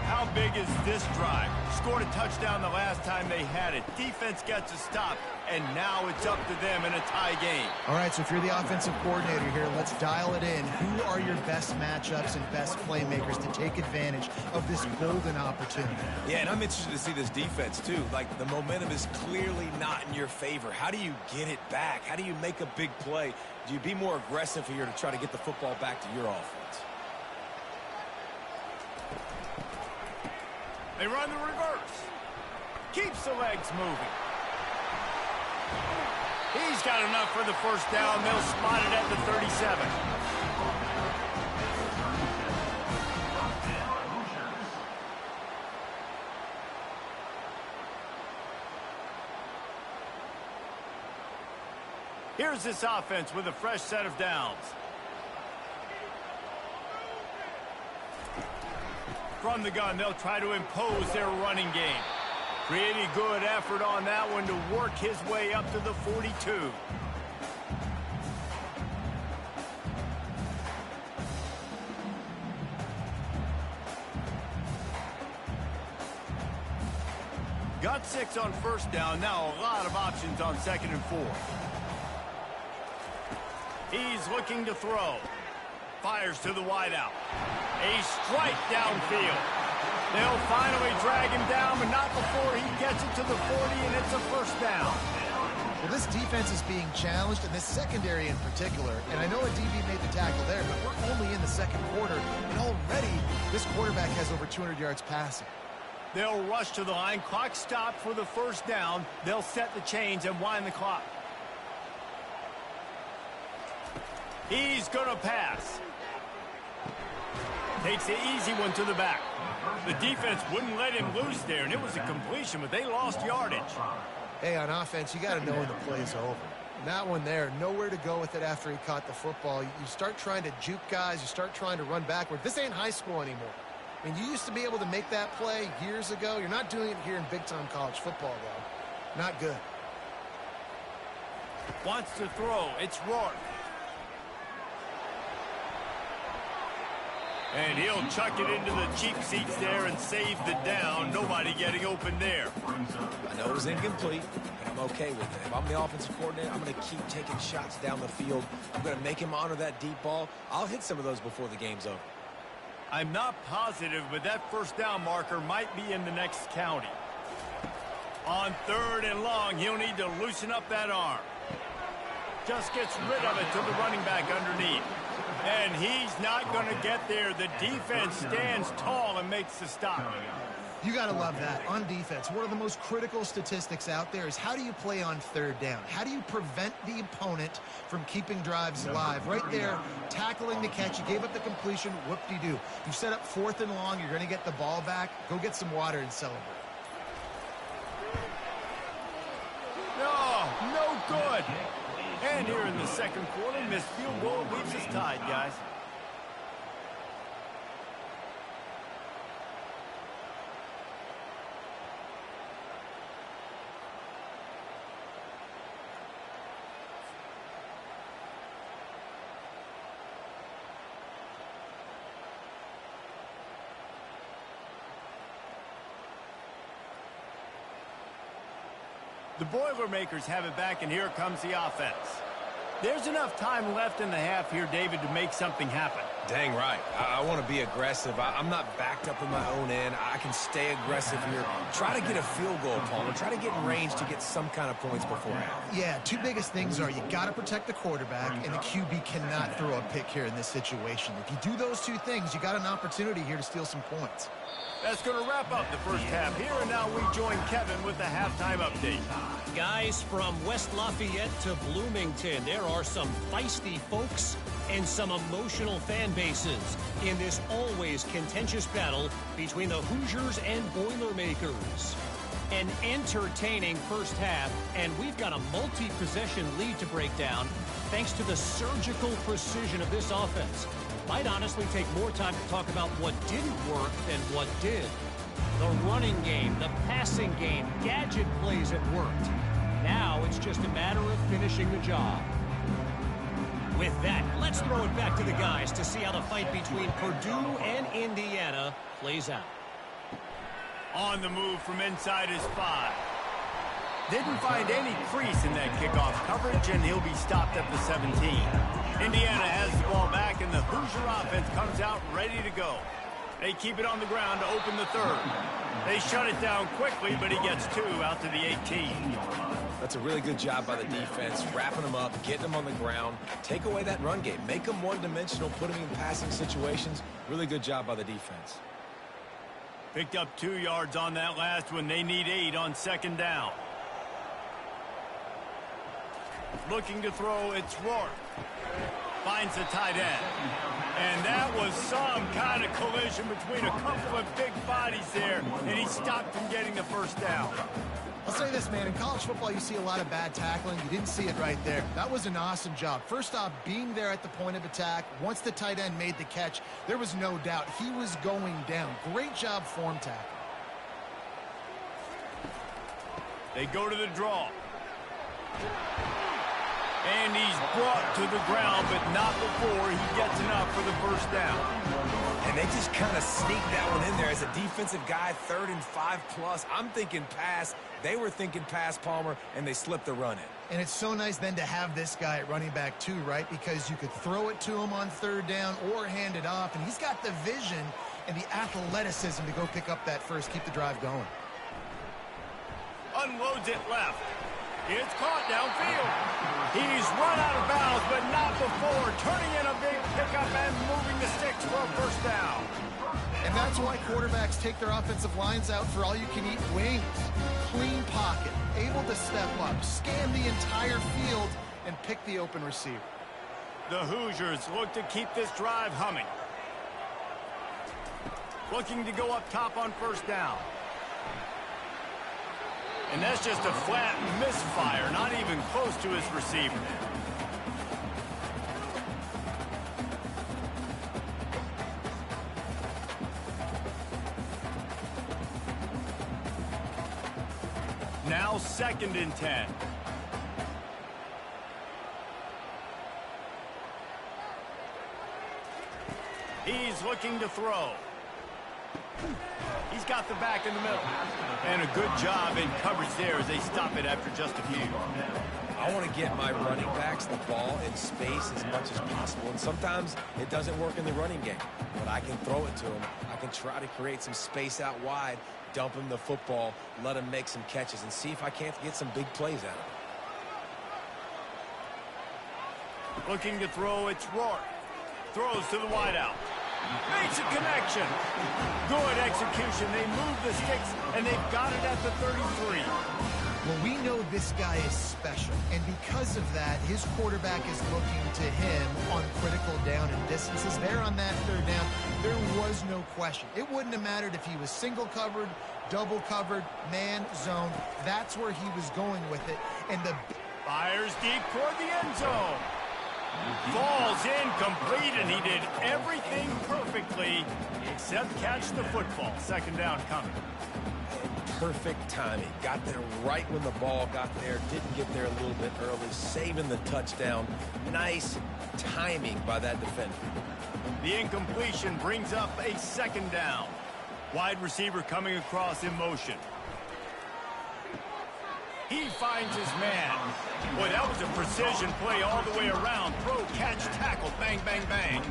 How big is this drive? Scored a touchdown the last time they had it. Defense gets a stop, and now it's up to them in a tie game. All right, so if you're the offensive coordinator here, let's dial it in. Who are your best matchups and best playmakers to take advantage of this golden opportunity? Yeah, and I'm interested to see this defense, too. Like, the momentum is clearly not in your favor. How do you get it back? How do you make a big play? Do you be more aggressive here to try to get the football back to your offense? They run the reverse. Keeps the legs moving. He's got enough for the 1st down. They'll spot it at the 37. Here's this offense with a fresh set of downs. From the gun, they'll try to impose their running game. Pretty good effort on that one to work his way up to the 42. Got 6 on 1st down. Now a lot of options on 2nd and 4. He's looking to throw. Fires to the wideout. A strike downfield. They'll finally drag him down, but not before he gets it to the 40, and it's a 1st down. Well, this defense is being challenged, and this secondary in particular. And I know a DB made the tackle there, but we're only in the 2nd quarter, and already this quarterback has over 200 yards passing. They'll rush to the line. Clock stopped for the 1st down. They'll set the chains and wind the clock. He's going to pass. Takes the easy one to the back. The defense wouldn't let him loose there, and it was a completion, but they lost yardage. Hey, on offense, you got to know when the play's over. That one there, nowhere to go with it after he caught the football. You start trying to juke guys. You start trying to run backward. This ain't high school anymore. I mean, you used to be able to make that play years ago. You're not doing it here in big-time college football, though. Not good. Wants to throw. It's Rourke. And he'll chuck it into the cheap seats there and save the down. Nobody getting open there. I know it was incomplete, but I'm okay with it. If I'm the offensive coordinator, I'm going to keep taking shots down the field. I'm going to make him honor that deep ball. I'll hit some of those before the game's over. I'm not positive, but that first down marker might be in the next county. On 3rd and long, he'll need to loosen up that arm. Just gets rid of it to the running back underneath. And he's not going to get there. The defense stands tall and makes the stop. You got to love that. On defense, one of the most critical statistics out there is how do you play on 3rd down? How do you prevent the opponent from keeping drives alive? Right there, tackling the catch. You gave up the completion. Whoop-de-doo. You set up 4th and long. You're going to get the ball back. Go get some water and celebrate. No good. And here in the second quarter, missed field goal leaves us tied, guys. The Boilermakers have it back, and here comes the offense. There's enough time left in the half here, David, to make something happen. Dang right. I want to be aggressive. I'm not backed up in my own end. I can stay aggressive here. Try to get a field goal, Palmer. Try to get in range to get some kind of points before half. Yeah, two biggest things are you got to protect the quarterback, and the QB cannot throw a pick here in this situation. If you do those two things, you got an opportunity here to steal some points. That's going to wrap up the first half here, and now we join Kevin with the halftime update. Guys, from West Lafayette to Bloomington, there are some feisty folks and some emotional fan bases in this always contentious battle between the Hoosiers and Boilermakers. An entertaining first half, and we've got a multi-possession lead to break down thanks to the surgical precision of this offense. Might honestly take more time to talk about what didn't work than what did. The running game, the passing game, gadget plays that worked. Now it's just a matter of finishing the job. With that, let's throw it back to the guys to see how the fight between Purdue and Indiana plays out. On the move from inside his 5. Didn't find any crease in that kickoff coverage, and he'll be stopped at the 17. Indiana has the ball back, and the Hoosier offense comes out ready to go. They keep it on the ground to open the 3rd. They shut it down quickly, but he gets 2 out to the 18. That's a really good job by the defense, wrapping them up, getting them on the ground. Take away that run game. Make them one-dimensional, put them in passing situations. Really good job by the defense. Picked up 2 yards on that last one. They need 8 on 2nd down. Looking to throw, it's Rourke. Finds the tight end. And that was some kind of collision between a couple of big bodies there, and he stopped from getting the first down. I'll say this, man. In college football, you see a lot of bad tackling. You didn't see it right there. That was an awesome job. First off, being there at the point of attack. Once the tight end made the catch, there was no doubt he was going down. Great job form tackling. They go to the draw. And he's brought to the ground, but not before he gets enough for the first down. And they just kind of sneaked that one in there as a defensive guy, 3rd and 5+. I'm thinking pass. They were thinking pass, Palmer, and they slipped the run in. And it's so nice then to have this guy at running back too, right? Because you could throw it to him on 3rd down or hand it off. And he's got the vision and the athleticism to go pick up that first, keep the drive going. Unloads it left. It's caught downfield. He's run out of bounds, but not before turning in a big pickup and moving the sticks for a first down. And that's why quarterbacks take their offensive lines out for all-you-can-eat wings. Clean pocket, able to step up, scan the entire field, and pick the open receiver. The Hoosiers look to keep this drive humming. Looking to go up top on first down. And that's just a flat misfire, not even close to his receiver. Now 2nd and 10. He's looking to throw. He's got the back in the middle. And a good job in coverage there as they stop it after just a few. I want to get my running backs the ball in space as much as possible. And sometimes it doesn't work in the running game. But I can throw it to him. I can try to create some space out wide, dump him the football, let him make some catches, and see if I can't get some big plays out of him. Looking to throw, it's Rourke. Throws to the wideout. Makes a connection. Good execution. They move the sticks, and they've got it at the 33. Well, we know this guy is special, and because of that, his quarterback is looking to him on critical down and distances. There on that third down, there was no question. It wouldn't have mattered if he was single covered, double covered, man, zone. That's where he was going with it. And the fires deep toward the end zone. Falls incomplete, and he did everything perfectly except catch the football. Second down coming. Perfect timing. Got there right when the ball got there. Didn't get there a little bit early. Saving the touchdown. Nice timing by that defender. The incompletion brings up a second down. Wide receiver coming across in motion. He finds his man. Boy, that was a precision play all the way around. Throw, catch, tackle, bang, bang, bang.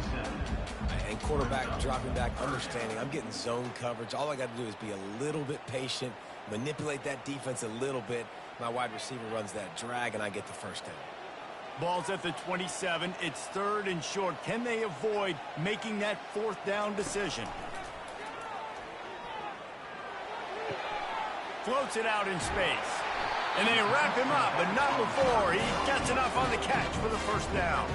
And quarterback dropping back, understanding I'm getting zone coverage. All I got to do is be a little bit patient, manipulate that defense a little bit. My wide receiver runs that drag, and I get the first down. Ball's at the 27. It's third and short. Can they avoid making that fourth down decision? Floats it out in space. And they wrap him up, but not before he gets enough on the catch for the first down.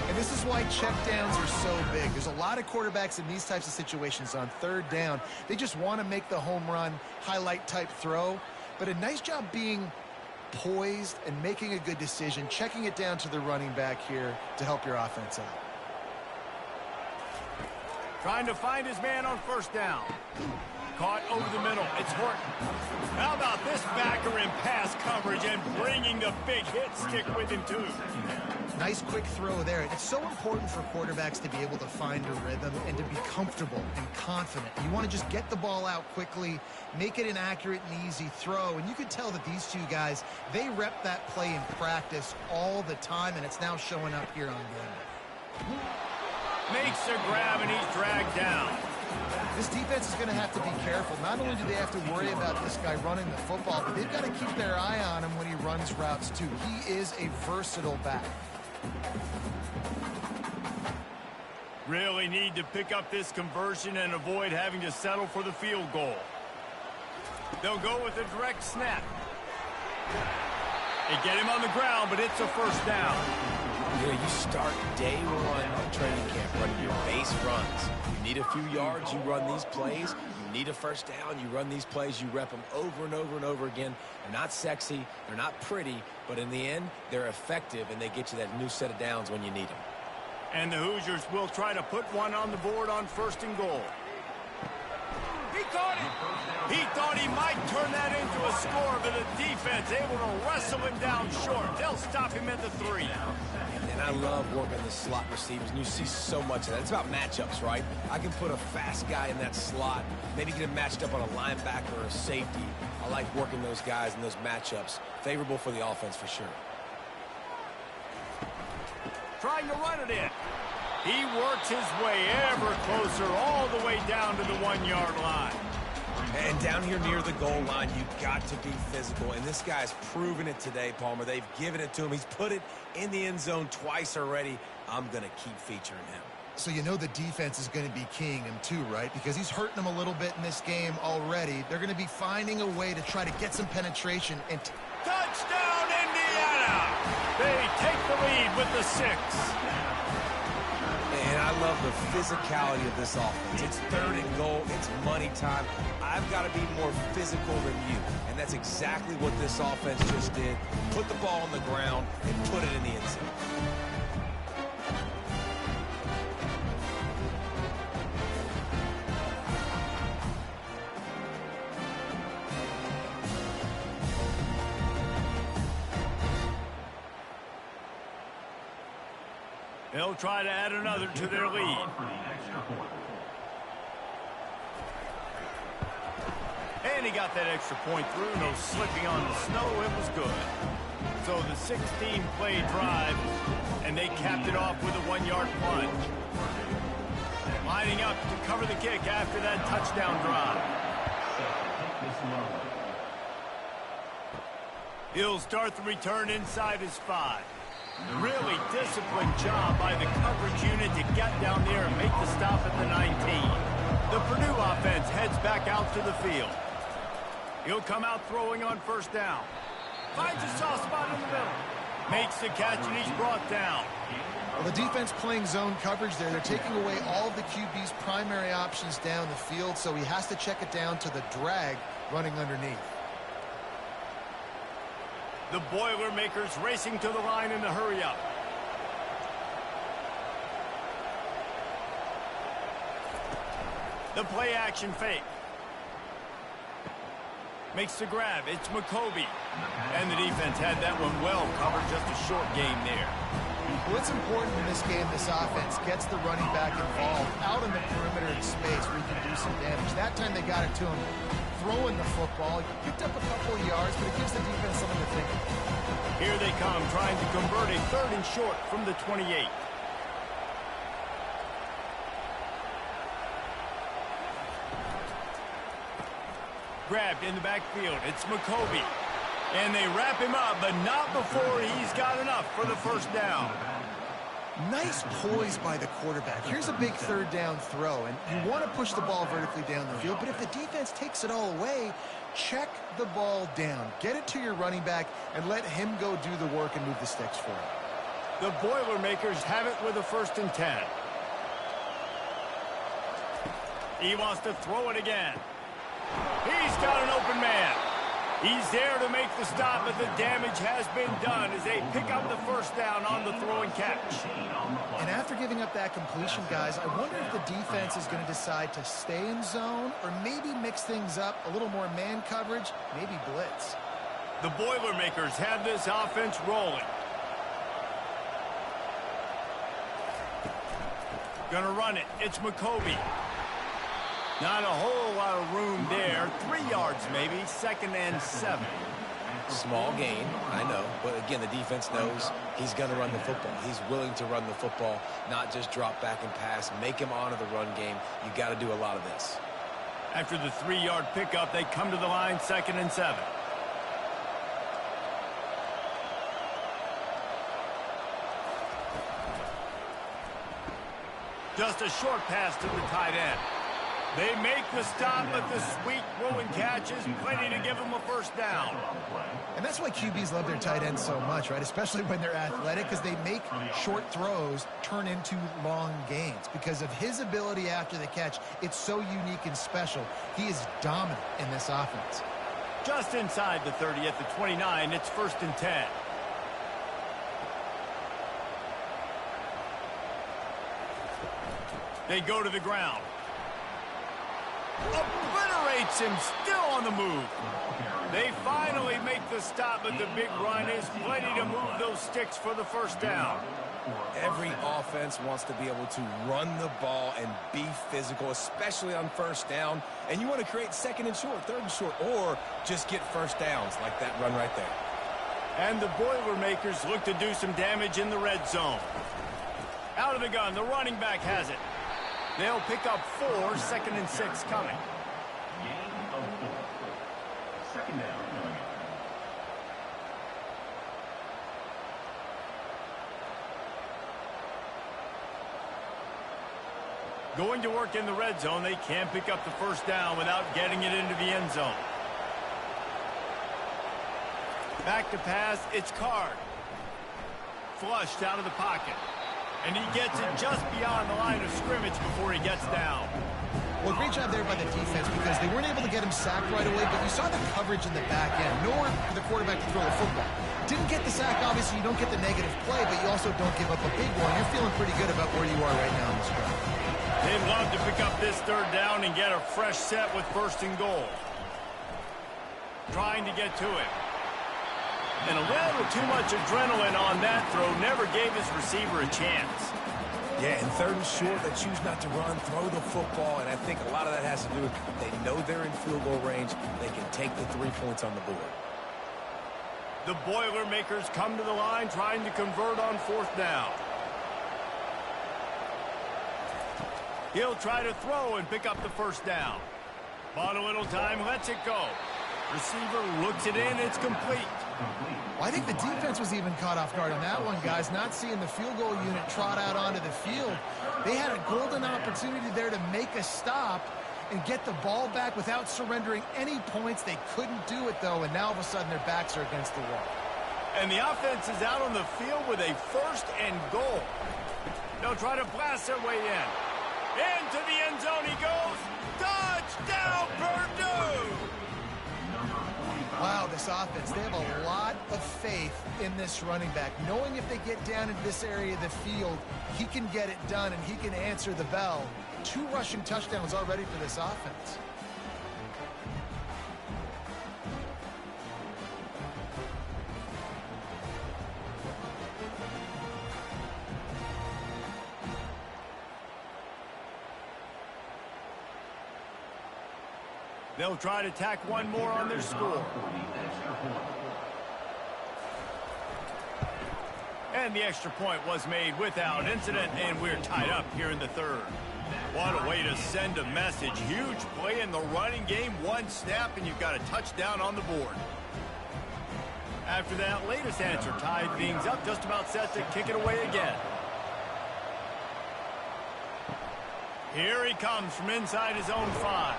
And this is why checkdowns are so big. There's a lot of quarterbacks in these types of situations on third down. They just want to make the home run, highlight type throw. But a nice job being poised and making a good decision, checking it down to the running back here to help your offense out. Trying to find his man on first down. Caught over the middle. It's Horton. How about this backer in pass coverage and bringing the big hit stick with him, too? Nice quick throw there. It's so important for quarterbacks to be able to find a rhythm and to be comfortable and confident. You want to just get the ball out quickly, make it an accurate and easy throw. And you could tell that these two guys, they rep that play in practice all the time, and it's now showing up here on game day. Makes a grab, and he's dragged down. This defense is going to have to be careful. Not only do they have to worry about this guy running the football, but they've got to keep their eye on him when he runs routes, too. He is a versatile back. Really need to pick up this conversion and avoid having to settle for the field goal. They'll go with a direct snap. They get him on the ground, but it's a first down. You know, you start day one of training camp running your base runs. You need a few yards, you run these plays. You need a first down, you run these plays. You rep them over and over and over again. They're not sexy, they're not pretty, but in the end, they're effective, and they get you that new set of downs when you need them. And the Hoosiers will try to put one on the board on first and goal. He caught it. He thought he might turn that into a score, but the defense able to wrestle him down short. They'll stop him at the 3. And I love working the slot receivers, and you see so much of that. It's about matchups, right? I can put a fast guy in that slot, maybe get him matched up on a linebacker or a safety. I like working those guys in those matchups. Favorable for the offense for sure. Trying to run it in. He works his way ever closer all the way down to the 1-yard line. And down here near the goal line, you've got to be physical. And this guy's proven it today, Palmer. They've given it to him. He's put it in the end zone twice already. I'm going to keep featuring him. So you know the defense is going to be keying him too, right? Because he's hurting them a little bit in this game already. They're going to be finding a way to try to get some penetration. And touchdown, Indiana! They take the lead with the 6. And I love the physicality of this offense. It's third and goal. It's money time. I've got to be more physical than you. And that's exactly what this offense just did. Put the ball on the ground and put it in the end zone. They'll try to add another to their lead. And he got that extra point through. No slipping on the snow. It was good. So the 16-play drive, and they capped it off with a 1-yard plunge. Lining up to cover the kick after that touchdown drive. He'll start the return inside his 5. Really disciplined job by the coverage unit to get down there and make the stop at the 19. The Purdue offense heads back out to the field. He'll come out throwing on first down. Finds a soft spot in the middle. Makes the catch, and he's brought down. Well, the defense playing zone coverage there. They're taking away all of the QB's primary options down the field, so he has to check it down to the drag running underneath. The Boilermakers racing to the line in the hurry-up. The play-action fake. Makes the grab. It's McCoby. And the defense had that one well covered. Just a short game there. Well, it's important in this game this offense gets the running back involved out in the perimeter in space where he can do some damage. That time they got it to him throwing the football. He picked up a couple of yards, but it gives the defense something to think about. Here they come, trying to convert a 3rd and short from the 28. Grabbed in the backfield. It's McCoby. And they wrap him up, but not before he's got enough for the first down. Nice poise by the quarterback. Here's a big 3rd down throw, and you want to push the ball vertically down the field, but if the defense takes it all away, check the ball down. Get it to your running back and let him go do the work and move the sticks for you. The Boilermakers have it with a 1st and 10. He wants to throw it again. He's got an open man. He's there to make the stop, but the damage has been done as they pick up the 1st down on the throw and catch. And after giving up that completion, guys, I wonder if the defense is going to decide to stay in zone or maybe mix things up, a little more man coverage, maybe blitz. The Boilermakers have this offense rolling. Gonna run it. It's McCoby. Not a whole lot of room there. 3 yards maybe. 2nd and 7. Small gain, I know. But again, the defense knows he's going to run the football. He's willing to run the football, not just drop back and pass. Make him honor the run game. You got to do a lot of this. After the 3-yard pickup, they come to the line, 2nd and 7. Just a short pass to the tight end. They make the stop, but the sweet rolling catch is plenty to give them a 1st down. And that's why QBs love their tight ends so much, right? Especially when they're athletic, because they make short throws turn into long gains. Because of his ability after the catch, it's so unique and special. He is dominant in this offense. Just inside the 30 at the 29, it's 1st and 10. They go to the ground. Obliterates him, still on the move. They finally make the stop, but the big run is plenty to move those sticks for the 1st down. Every offense wants to be able to run the ball and be physical, especially on 1st down. And you want to create 2nd and short, 3rd and short, or just get 1st downs like that run right there. And the Boilermakers look to do some damage in the red zone. Out of the gun, the running back has it. They'll pick up 4, 2nd and 6 coming. Gain of 4. 2nd down. Going to work in the red zone, they can't pick up the 1st down without getting it into the end zone. Back to pass, it's Card. Flushed out of the pocket. And he gets it just beyond the line of scrimmage before he gets down. Well, great job there by the defense because they weren't able to get him sacked right away, but you saw the coverage in the back end. Nowhere for the quarterback to throw the football. Didn't get the sack, obviously you don't get the negative play, but you also don't give up a big one. You're feeling pretty good about where you are right now in this drive. They'd love to pick up this 3rd down and get a fresh set with 1st and goal. Trying to get to it. And a little too much adrenaline on that throw never gave his receiver a chance. Yeah, and third and short, they choose not to run, throw the football, and I think a lot of that has to do with they know they're in field goal range. They can take the 3 points on the board. The Boilermakers come to the line trying to convert on 4th down. He'll try to throw and pick up the 1st down. Bought a little time, lets it go. Receiver looks it in, it's complete. Well, I think the defense was even caught off guard on that one, guys. Not seeing the field goal unit trot out onto the field. They had a golden opportunity there to make a stop and get the ball back without surrendering any points. They couldn't do it, though, and now all of a sudden their backs are against the wall. And the offense is out on the field with a 1st and goal. They'll try to blast their way in. Into the end zone he goes. Touchdown, Purdue! Wow, this offense, they have a lot of faith in this running back. Knowing if they get down into this area of the field, he can get it done and he can answer the bell. 2 rushing touchdowns already for this offense. They'll try to tack one more on their score. And the extra point was made without incident, and we're tied up here in the 3rd. What a way to send a message. Huge play in the running game. 1 snap, and you've got a touchdown on the board. After that latest answer tied things up, just about set to kick it away again. Here he comes from inside his own 5.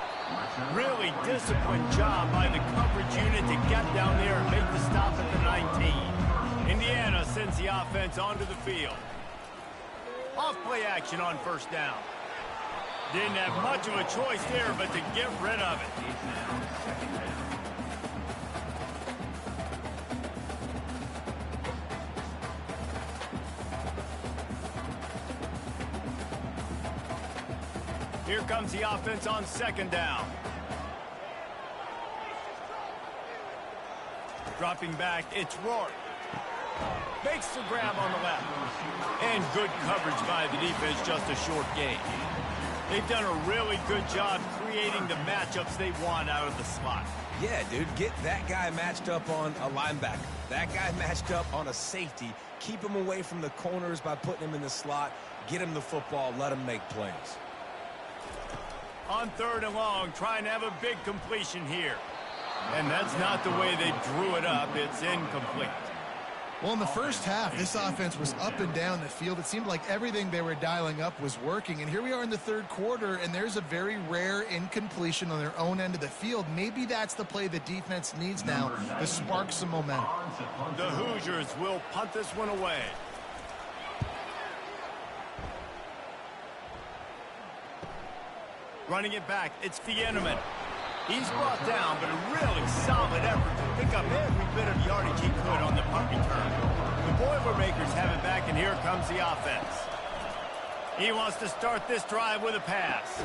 Really disciplined job by the coverage unit to get down there and make the stop at the 19. Indiana sends the offense onto the field. Off play action on 1st down. Didn't have much of a choice there but to get rid of it. Here comes the offense on 2nd down. Dropping back, it's Rourke. Makes the grab on the left. And good coverage by the defense, just a short gain. They've done a really good job creating the matchups they want out of the slot. Yeah, dude, get that guy matched up on a linebacker. That guy matched up on a safety. Keep him away from the corners by putting him in the slot. Get him the football, let him make plays. On 3rd and long, trying to have a big completion here. And that's not the way they drew it up. It's incomplete. Well, in the first half, this offense was up and down the field. It seemed like everything they were dialing up was working. And here we are in the 3rd quarter, and there's a very rare incompletion on their own end of the field. Maybe that's the play the defense needs now to spark some momentum. The Hoosiers will punt this one away. Running it back, it's Fieneman. He's brought down, but a really solid effort to pick up every bit of yardage he could on the punt return. The Boilermakers have it back, and here comes the offense. He wants to start this drive with a pass.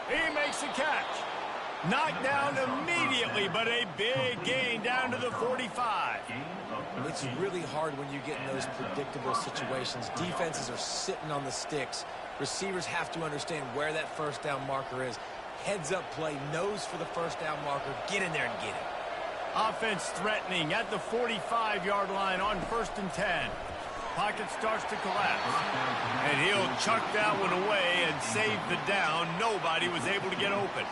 He makes a catch. Knocked down immediately, but a big gain down to the 45. It's really hard when you get in those predictable situations. Defenses are sitting on the sticks. Receivers have to understand where that 1st down marker is. Heads up play, nose for the 1st down marker. Get in there and get it. Offense threatening at the 45-yard line on 1st and 10. Pocket starts to collapse. And he'll chuck that one away and save the down. Nobody was able to get open.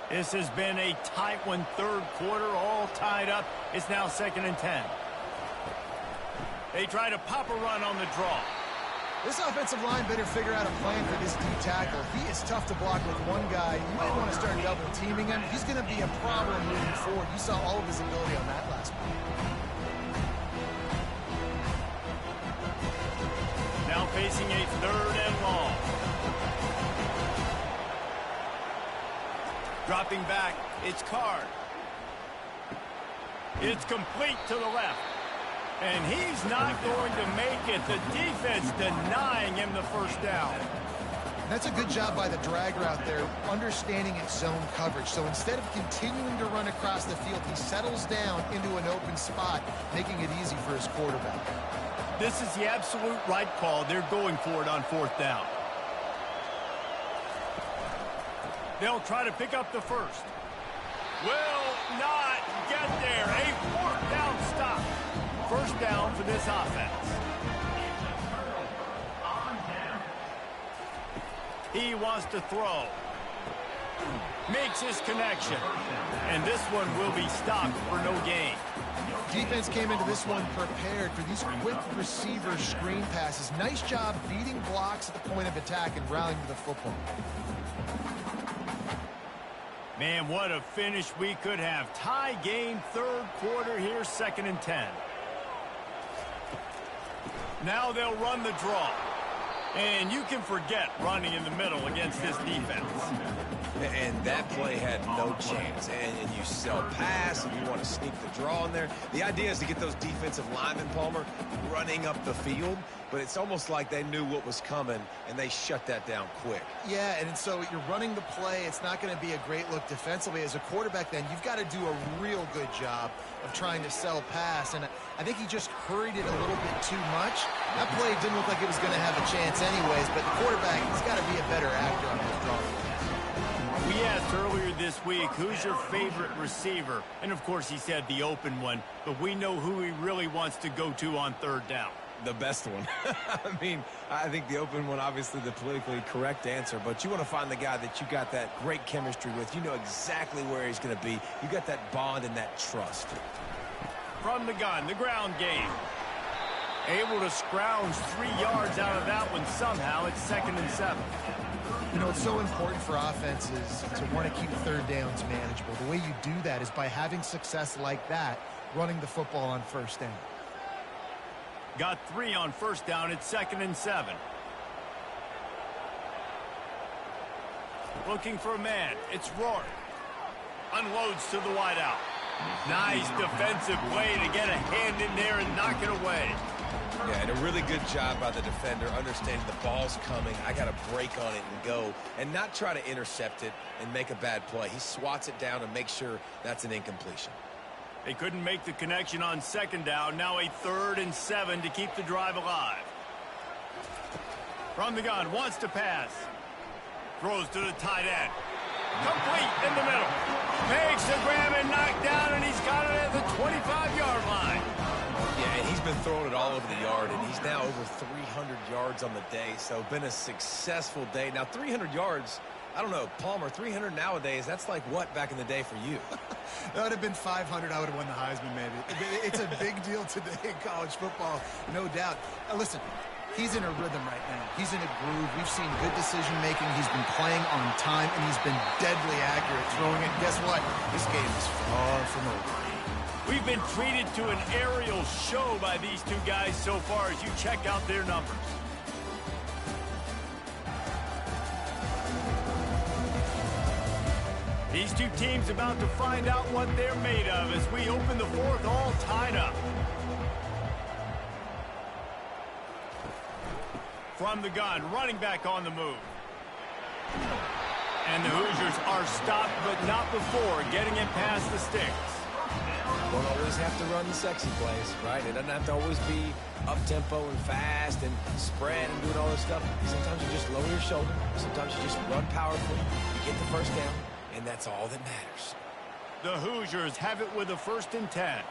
This has been a tight one, 3rd quarter, all tied up. It's now 2nd and 10. They try to pop a run on the draw. This offensive line better figure out a plan for this D tackle. He is tough to block with one guy. You might want to start double teaming him. He's going to be a problem moving forward. You saw all of his ability on that last play. Now facing a 3rd and long. Dropping back, it's Card. It's complete to the left. And he's not going to make it. The defense denying him the 1st down. That's a good job by the drag route there, understanding its zone coverage. So instead of continuing to run across the field, he settles down into an open spot, making it easy for his quarterback. This is the absolute right call. They're going for it on 4th down. They'll try to pick up the first. Will not get there. A 4th down stop. 1st down for this offense. He wants to throw. Makes his connection. And this one will be stopped for no gain. Defense came into this one prepared for these quick receiver screen passes. Nice job beating blocks at the point of attack and rallying to the football. Man, what a finish we could have. Tie game, 3rd quarter here, 2nd and 10. Now they'll run the draw. And you can forget running in the middle against this defense. And that play had no chance. And you sell pass, and you want to sneak the draw in there. The idea is to get those defensive linemen, Palmer, running up the field. But it's almost like they knew what was coming, and they shut that down quick. Yeah, and so you're running the play. It's not going to be a great look defensively. As a quarterback, then, you've got to do a real good job of trying to sell pass. And I think he just hurried it a little bit too much. That play didn't look like it was going to have a chance anyways, but the quarterback, he's got to be a better actor on those draw plays. We asked earlier this week, who's your favorite receiver? And, of course, he said the open one, but we know who he really wants to go to on 3rd down. The best one. I mean, I think the open one, obviously the politically correct answer, but you want to find the guy that you got that great chemistry with. You know exactly where he's going to be. You got that bond and that trust. From the gun, the ground game. Able to scrounge 3 yards out of that one somehow. It's 2nd and 7. You know, it's so important for offenses to want to keep 3rd downs manageable. The way you do that is by having success like that, running the football on 1st down. Got 3 on 1st down. It's 2nd and 7. Looking for a man. It's Rourke. Unloads to the wideout. Nice defensive play to get a hand in there and knock it away. Yeah, and a really good job by the defender, understanding the ball's coming. I got to break on it and go, and not try to intercept it and make a bad play. He swats it down and makes sure that's an incompletion. They couldn't make the connection on 2nd down. Now a 3rd and 7 to keep the drive alive. From the gun, wants to pass. Throws to the tight end. Complete in the middle. Makes the grab and knocked down, and he's got it at the 25-yard line. Yeah, and he's been throwing it all over the yard, and he's now over 300 yards on the day, so been a successful day. Now, 300 yards, I don't know, Palmer, 300 nowadays, that's like what back in the day for you? That would have been 500. I would have won the Heisman, maybe. It's a big deal today in college football, no doubt. Listen, he's in a rhythm right now. He's in a groove. We've seen good decision-making. He's been playing on time, and he's been deadly accurate throwing it. Guess what? This game is far from over. We've been treated to an aerial show by these two guys so far as you check out their numbers. These two teams about to find out what they're made of as we open the 4th all tied up. From the gun, running back on the move. And the Hoosiers are stopped, but not before getting it past the sticks. Don't always have to run the sexy plays, right? It doesn't have to always be up-tempo and fast and spread and doing all this stuff. Sometimes you just lower your shoulder. Sometimes you just run powerfully. You get the 1st down, and that's all that matters. The Hoosiers have it with a 1st and 10.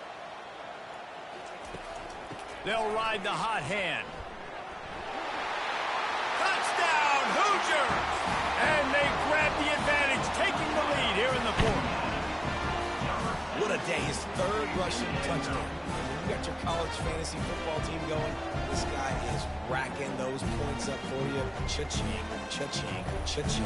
They'll ride the hot hand. Touchdown, Hoosiers! And they grab the advantage, taking the lead here in the 4th. What a day, his 3rd rushing touchdown. You got your college fantasy football team going. This guy is racking those points up for you. Cha-ching, cha-ching, cha-ching.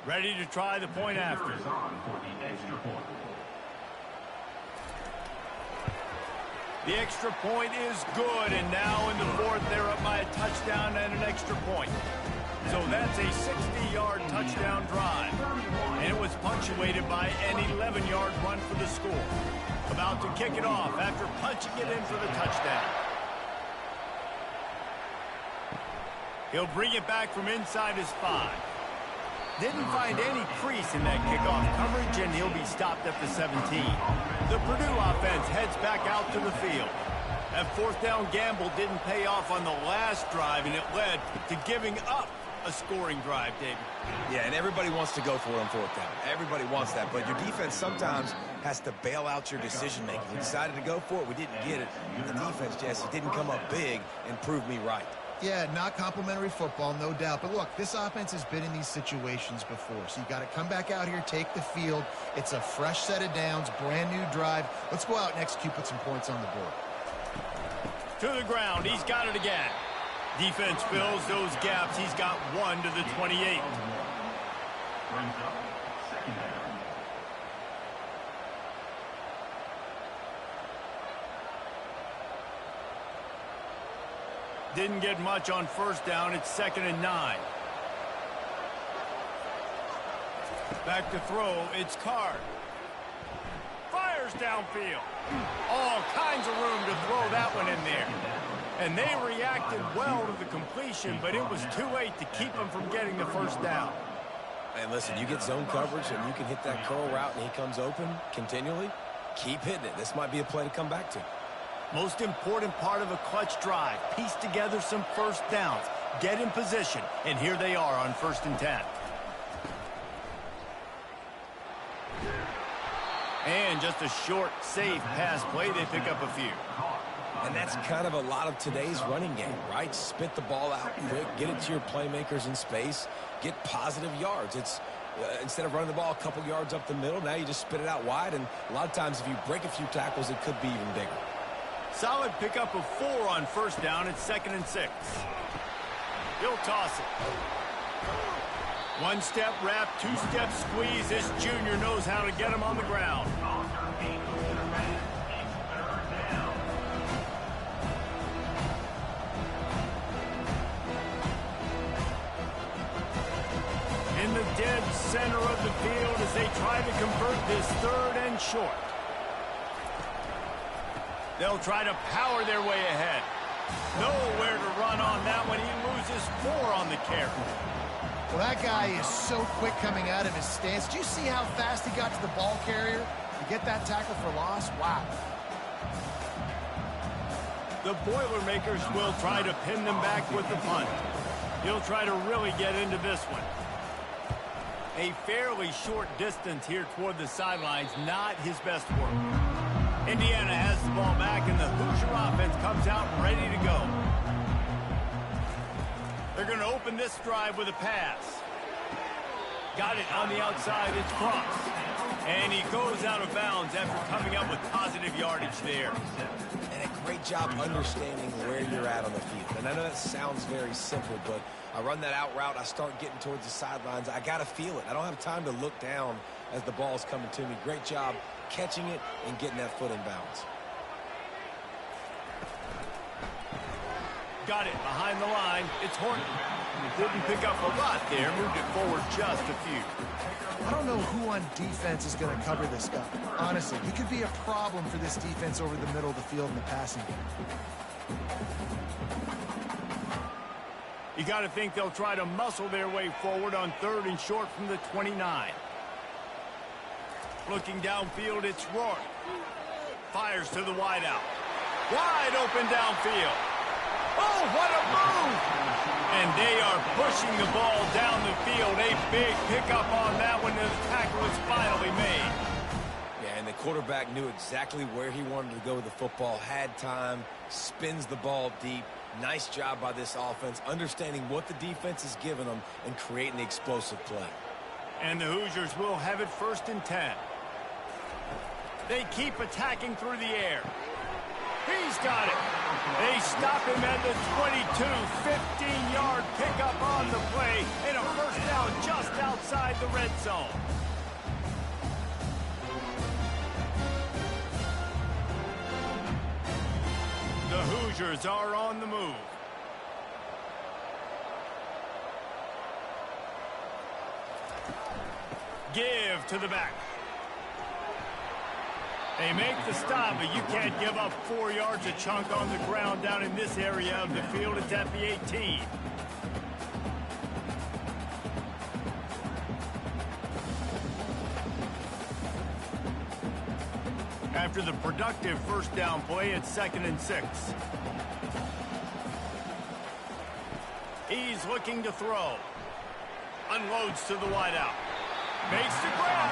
Ready to try the point after. The extra point is good, and now in the fourth, they're up by a touchdown and an extra point. So that's a 60-yard touchdown drive, and it was punctuated by an 11-yard run for the score. About to kick it off after punching it in for the touchdown. He'll bring it back from inside his 5. Didn't find any crease in that kickoff coverage, and he'll be stopped at the 17. The Purdue offense heads back out to the field. That fourth down gamble didn't pay off on the last drive, and it led to giving up a scoring drive, David. Yeah, and everybody wants to go for it on fourth down. Everybody wants that, but your defense sometimes has to bail out your decision-making. We decided to go for it. We didn't get it. The defense, Jesse, didn't come up big and prove me right. Yeah, not complimentary football, no doubt. But look, this offense has been in these situations before. So you got to come back out here, take the field. It's a fresh set of downs, brand new drive. Let's go out and execute, put some points on the board. To the ground, he's got it again. Defense fills those gaps. He's got 1 to the 28. Brings up second down. Didn't get much on first down. It's 2nd and 9. Back to throw. It's Card. Fires downfield. All kinds of room to throw that one in there. And they reacted well to the completion, but it was too late to keep them from getting the first down. And listen, you get zone coverage and you can hit that curl route and he comes open continually. Keep hitting it. This might be a play to come back to. Most important part of a clutch drive. Piece together some first downs. Get in position. And here they are on 1st and 10. And just a short, safe pass play. They pick up a few. And that's kind of a lot of today's running game, right? Spit the ball out quick, get it to your playmakers in space, get positive yards. It's instead of running the ball a couple yards up the middle, now you just spit it out wide. And a lot of times if you break a few tackles, it could be even bigger. Solid pickup of 4 on first down. It's 2nd and 6. He'll toss it. 1-step wrap, 2-step squeeze. This junior knows how to get him on the ground. In the dead center of the field as they try to convert this 3rd and short. They'll try to power their way ahead. Nowhere to run on that one. He loses 4 on the carry. Well, that guy is so quick coming out of his stance. Do you see how fast he got to the ball carrier to get that tackle for loss? Wow. The Boilermakers will try to pin them back with the punt. He'll try to really get into this one. A fairly short distance here toward the sidelines, not his best work. Indiana has the ball back, and the Hoosier offense comes out ready to go. They're going to open this drive with a pass. Got it on the outside. It's Cross. And he goes out of bounds after coming up with positive yardage there. And a great job understanding where you're at on the field. And I know that sounds very simple, but I run that out route. I start getting towards the sidelines. I got to feel it. I don't have time to look down as the ball's coming to me. Great job catching it and getting that foot in bounds. Got it behind the line. It's Horton. Didn't pick up a lot there. Moved it forward just a few. I don't know who on defense is going to cover this guy. Honestly, he could be a problem for this defense over the middle of the field in the passing game. You got to think they'll try to muscle their way forward on 3rd and short from the 29. Looking downfield, it's Rourke. Fires to the wideout. Wide open downfield. Oh, what a move! And they are pushing the ball down the field. A big pickup on that one. The tackle is finally made. Yeah, and the quarterback knew exactly where he wanted to go with the football, had time, spins the ball deep. Nice job by this offense, understanding what the defense is giving them and creating the explosive play. And the Hoosiers will have it 1st and 10. They keep attacking through the air. He's got it. They stop him at the 22. 15-yard pickup on the play and a first down just outside the red zone. Hoosiers are on the move. Give to the back. They make the stop, but you can't give up 4 yards a chunk on the ground down in this area of the field. It's at the 18. After the productive first down play, it's 2nd and 6. He's looking to throw. Unloads to the wideout. Makes the grab.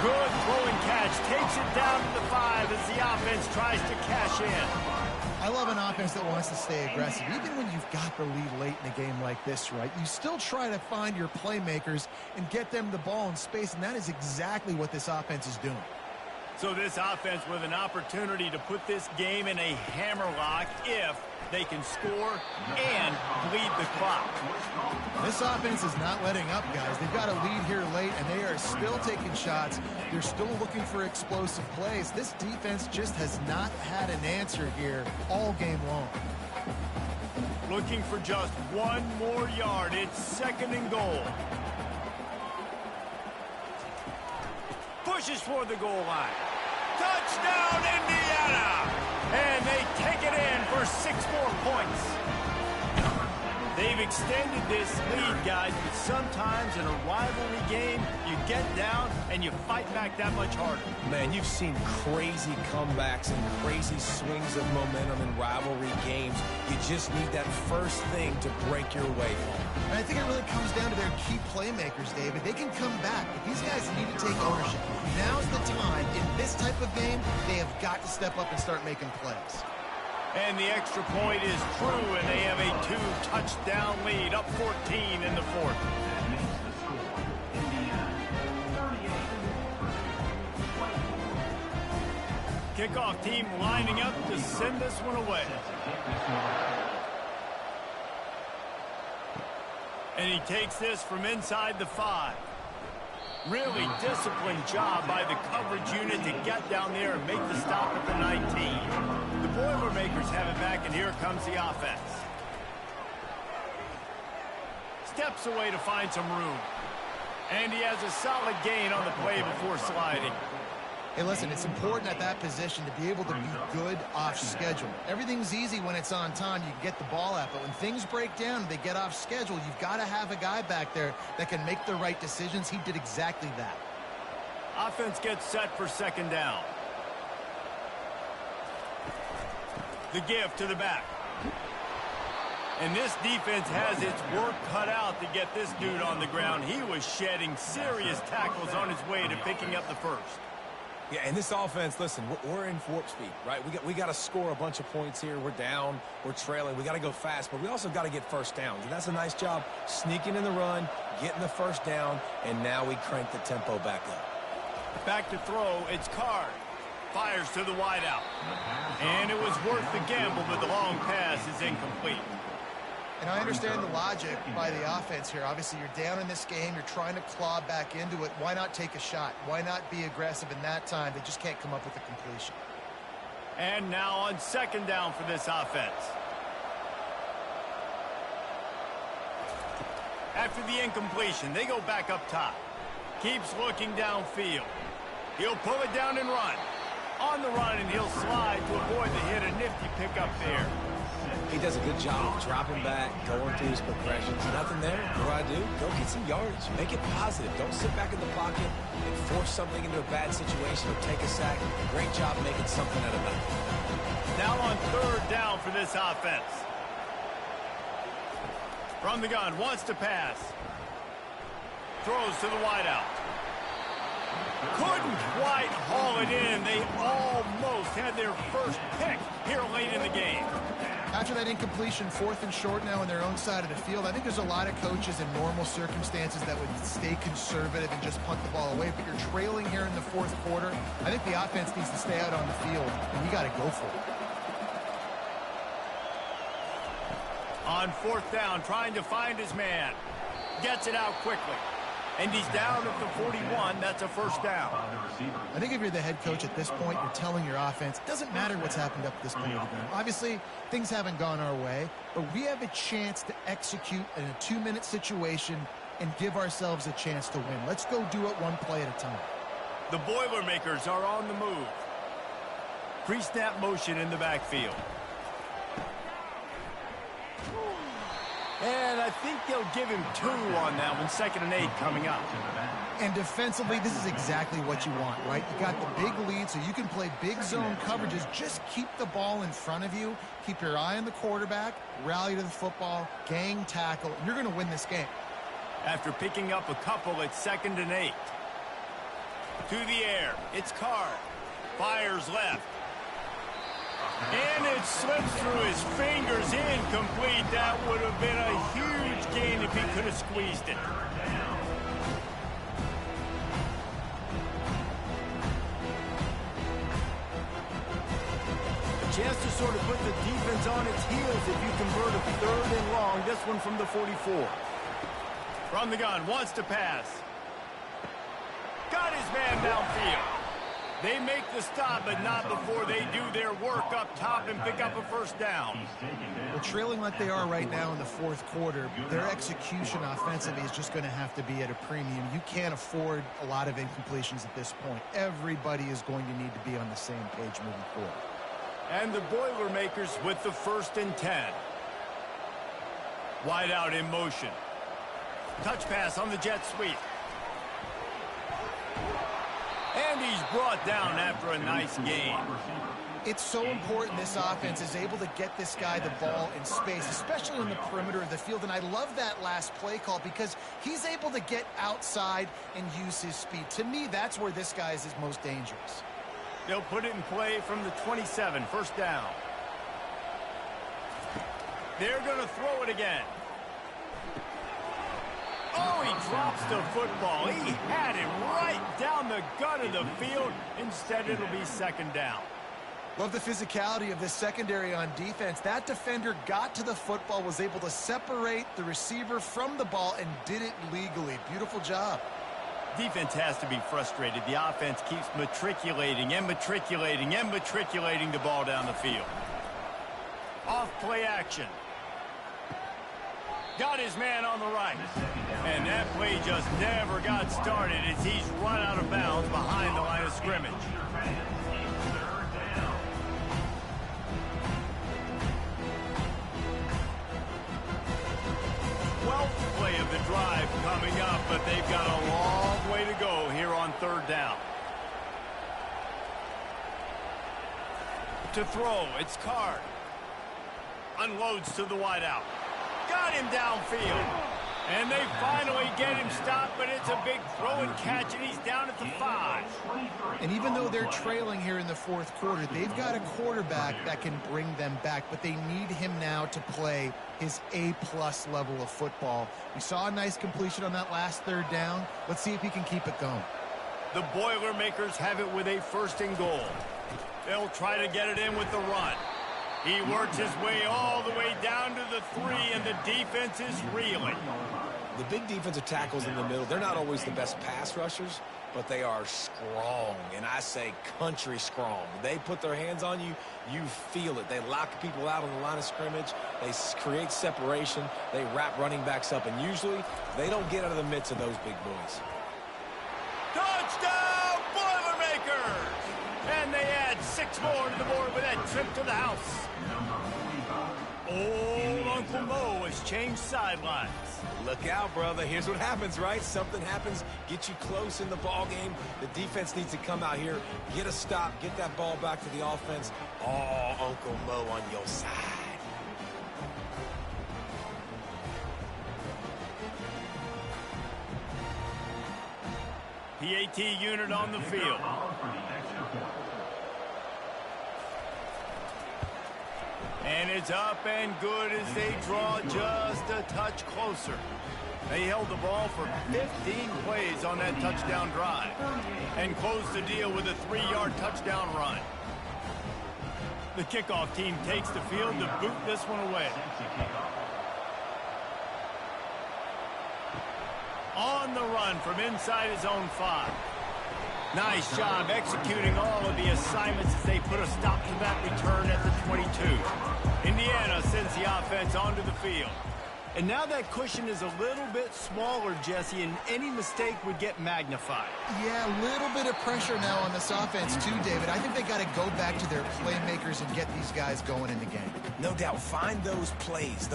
Good throwing catch. Takes it down to the 5 as the offense tries to cash in. I love an offense that wants to stay aggressive. Even when you've got the lead late in a game like this, right, you still try to find your playmakers and get them the ball in space, and that is exactly what this offense is doing. So this offense with an opportunity to put this game in a hammerlock if they can score and bleed the clock. This offense is not letting up, guys. They've got a lead here late, and they are still taking shots. They're still looking for explosive plays. This defense just has not had an answer here all game long. Looking for just 1 more yard. It's 2nd and goal. Pushes for the goal line. Touchdown, Indiana! And they take it in for 6 more points. They've extended this lead, guys, but sometimes in a rivalry game, you get down and you fight back that much harder. Man, you've seen crazy comebacks and crazy swings of momentum in rivalry games. You just need that first thing to break your way home. And I think it really comes down to their key playmakers, David. They can come back, but these guys need to take ownership. Now's the time. In this type of game, they have got to step up and start making plays. And the extra point is true, and they have a 2-touchdown lead, up 14 in the 4th. Kickoff team lining up to send this one away. And he takes this from inside the 5. Really disciplined job by the coverage unit to get down there and make the stop at the 19. The Boilermakers have it back, and here comes the offense. Steps away to find some room. And he has a solid gain on the play before sliding. Hey, listen, it's important at that position to be able to be good off schedule. Everything's easy when it's on time. You can get the ball out. But when things break down and they get off schedule, you've got to have a guy back there that can make the right decisions. He did exactly that. Offense gets set for 2nd down. The give to the back. And this defense has its work cut out to get this dude on the ground. He was shedding serious tackles on his way to picking up the first. Yeah, and this offense, listen, we're in warp speed, right? We got to score a bunch of points here. We're down, we're trailing. We got to go fast, but we also got to get first downs. And that's a nice job sneaking in the run, getting the first down, and now we crank the tempo back up. Back to throw, it's Card. Fires to the wideout. And it was worth the gamble, but the long pass is incomplete. And I understand the logic by the offense here. Obviously, you're down in this game. You're trying to claw back into it. Why not take a shot? Why not be aggressive in that time? They just can't come up with a completion. And now on 2nd down for this offense. After the incompletion, they go back up top. Keeps looking downfield. He'll pull it down and run. On the run, and he'll slide to avoid the hit. A nifty pickup there. He does a good job of dropping back, going through his progressions. Nothing there. What do? Go get some yardage. Make it positive. Don't sit back in the pocket and force something into a bad situation or take a sack. Great job making something out of that. Now on 3rd down for this offense. From the gun, wants to pass. Throws to the wideout. Couldn't quite haul it in. They almost had their first pick here late in the game. After that incompletion, 4th and short now on their own side of the field, I think there's a lot of coaches in normal circumstances that would stay conservative and just punt the ball away. But you're trailing here in the 4th quarter. I think the offense needs to stay out on the field, and you got to go for it. On 4th down, trying to find his man. Gets it out quickly. And he's down at the 41. That's a first down. I think if you're the head coach at this point, you're telling your offense, it doesn't matter what's happened up to this point of the game. Obviously, things haven't gone our way, but we have a chance to execute in a 2-minute situation and give ourselves a chance to win. Let's go do it one play at a time. The Boilermakers are on the move. Pre-snap motion in the backfield. And I think they'll give him 2 on that one. 2nd and 8 coming up. And defensively, this is exactly what you want, right? You got the big lead, so you can play big zone coverages. Just keep the ball in front of you. Keep your eye on the quarterback. Rally to the football. Gang tackle. And you're going to win this game. After picking up a couple, it's 2nd and 8. To the air. It's Carr. Fires left. And it slips through his fingers, incomplete. That would have been a huge gain if he could have squeezed it. A chance to sort of put the defense on its heels if you convert a 3rd and long. This one from the 44. From the gun, wants to pass. Got his man downfield. They make the stop, but not before they do their work up top and pick up a first down. Well, trailing like they are right now in the 4th quarter, their execution offensively is just going to have to be at a premium. You can't afford a lot of incompletions at this point. Everybody is going to need to be on the same page moving forward. And the Boilermakers with the 1st and 10. Wide out in motion. Touch pass on the jet sweep. And he's brought down after a nice gain. It's so important this offense is able to get this guy the ball in space, especially in the perimeter of the field. And I love that last play call because he's able to get outside and use his speed. To me, that's where this guy is his most dangerous. They'll put it in play from the 27, 1st down. They're going to throw it again. Oh, he drops the football. He had it right down the gut of the field. Instead, it'll be 2nd down. Love the physicality of this secondary on defense. That defender got to the football, was able to separate the receiver from the ball, and did it legally. Beautiful job. Defense has to be frustrated. The offense keeps matriculating and matriculating and matriculating the ball down the field. Off play action. Got his man on the right. And that play just never got started as he's run out of bounds behind the line of scrimmage. 12th play of the drive coming up, but they've got a long way to go here on 3rd down. To throw, it's Carr. Unloads to the wideout. Got him downfield. And they finally get him stopped, but it's a big throw and catch, and he's down at the 5. And even though they're trailing here in the 4th quarter, they've got a quarterback that can bring them back, but they need him now to play his A-plus level of football. We saw a nice completion on that last 3rd down. Let's see if he can keep it going. The Boilermakers have it with a 1st and goal. They'll try to get it in with the run. He works his way all the way down to the 3, and the defense is reeling. The big defensive tackles in the middle, they're not always the best pass rushers, but they are strong, and I say country strong. They put their hands on you, you feel it. They lock people out on the line of scrimmage. They create separation. They wrap running backs up, and usually they don't get out of the midst of those big boys. Touchdown, Boilermakers! And they add 6 more to the board with that trip to the house. Old Uncle Mo has changed sidelines. Look out, brother. Here's what happens, right? Something happens, get you close in the ball game. The defense needs to come out here, get a stop, get that ball back to the offense. Oh, Uncle Mo on your side. PAT unit on the field. And it's up and good as they draw just a touch closer. They held the ball for 15 plays on that touchdown drive and closed the deal with a 3-yard touchdown run. The kickoff team takes the field to boot this one away. on the run from inside his own 5. Nice job executing all of the assignments as they put a stop to that return at the 22. Indiana sends the offense onto the field. And now that cushion is a little bit smaller, Jesse, and any mistake would get magnified. Yeah, a little bit of pressure now on this offense too, David. I think they got to go back to their playmakers and get these guys going in the game. No doubt. Find those plays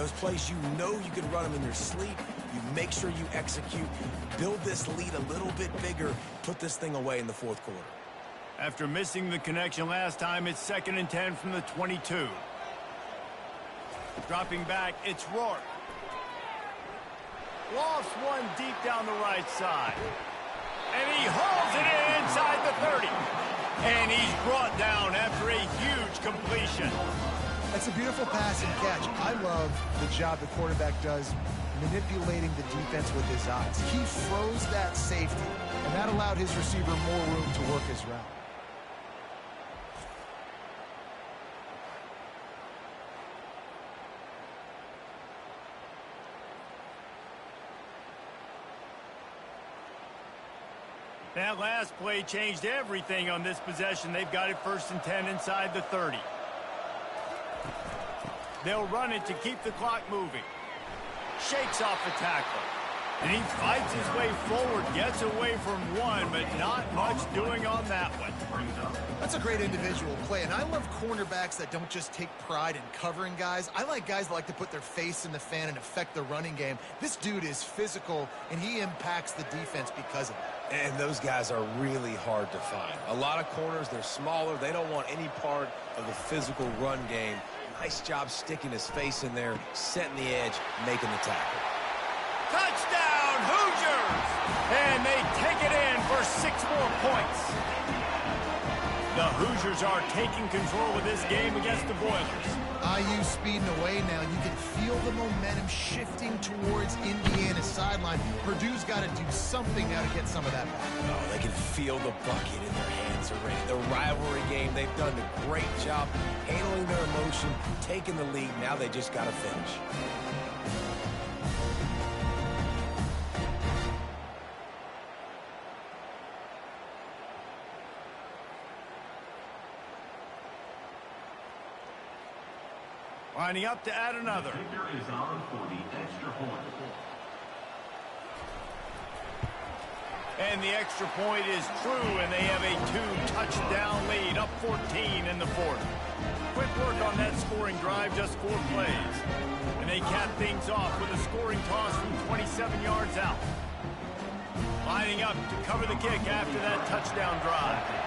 you know you can run them in your sleep. You make sure you execute. Build this lead a little bit bigger. Put this thing away in the fourth quarter. After missing the connection last time, it's 2nd and 10 from the 22. Dropping back, it's Rourke. Lofts one deep down the right side. And he hauls it in inside the 30. And he's brought down after a huge completion. That's a beautiful pass and catch. I love the job the quarterback does manipulating the defense with his eyes. He froze that safety, and that allowed his receiver more room to work his route. That last play changed everything on this possession. They've got it 1st and 10 inside the 30. They'll run it to keep the clock moving. Shakes off the tackle. And he fights his way forward, gets away from one, but not much doing on that one. That's a great individual play, and I love cornerbacks that don't just take pride in covering guys. I like guys that like to put their face in the fan and affect the running game. This dude is physical, and he impacts the defense because of that. And those guys are really hard to find. A lot of corners, they're smaller. They don't want any part of the physical run game. Nice job sticking his face in there, setting the edge, making the tackle. Touchdown, Hoosiers! And they take it in for 6 more points. The Hoosiers are taking control of this game against the Boilers. IU speeding away now. You can feel the momentum shifting towards Indiana's sideline. Purdue's got to do something now to get some of that back. Oh, they can feel the bucket in their hands already. The rivalry game, they've done a great job handling their emotion, taking the lead. Now they just got to finish. Lining up to add another. Victor is on for the extra point. And the extra point is true, and they have a 2-touchdown lead, up 14 in the 4th. Quick work on that scoring drive, just 4 plays. And they cap things off with a scoring toss from 27 yards out. Lining up to cover the kick after that touchdown drive.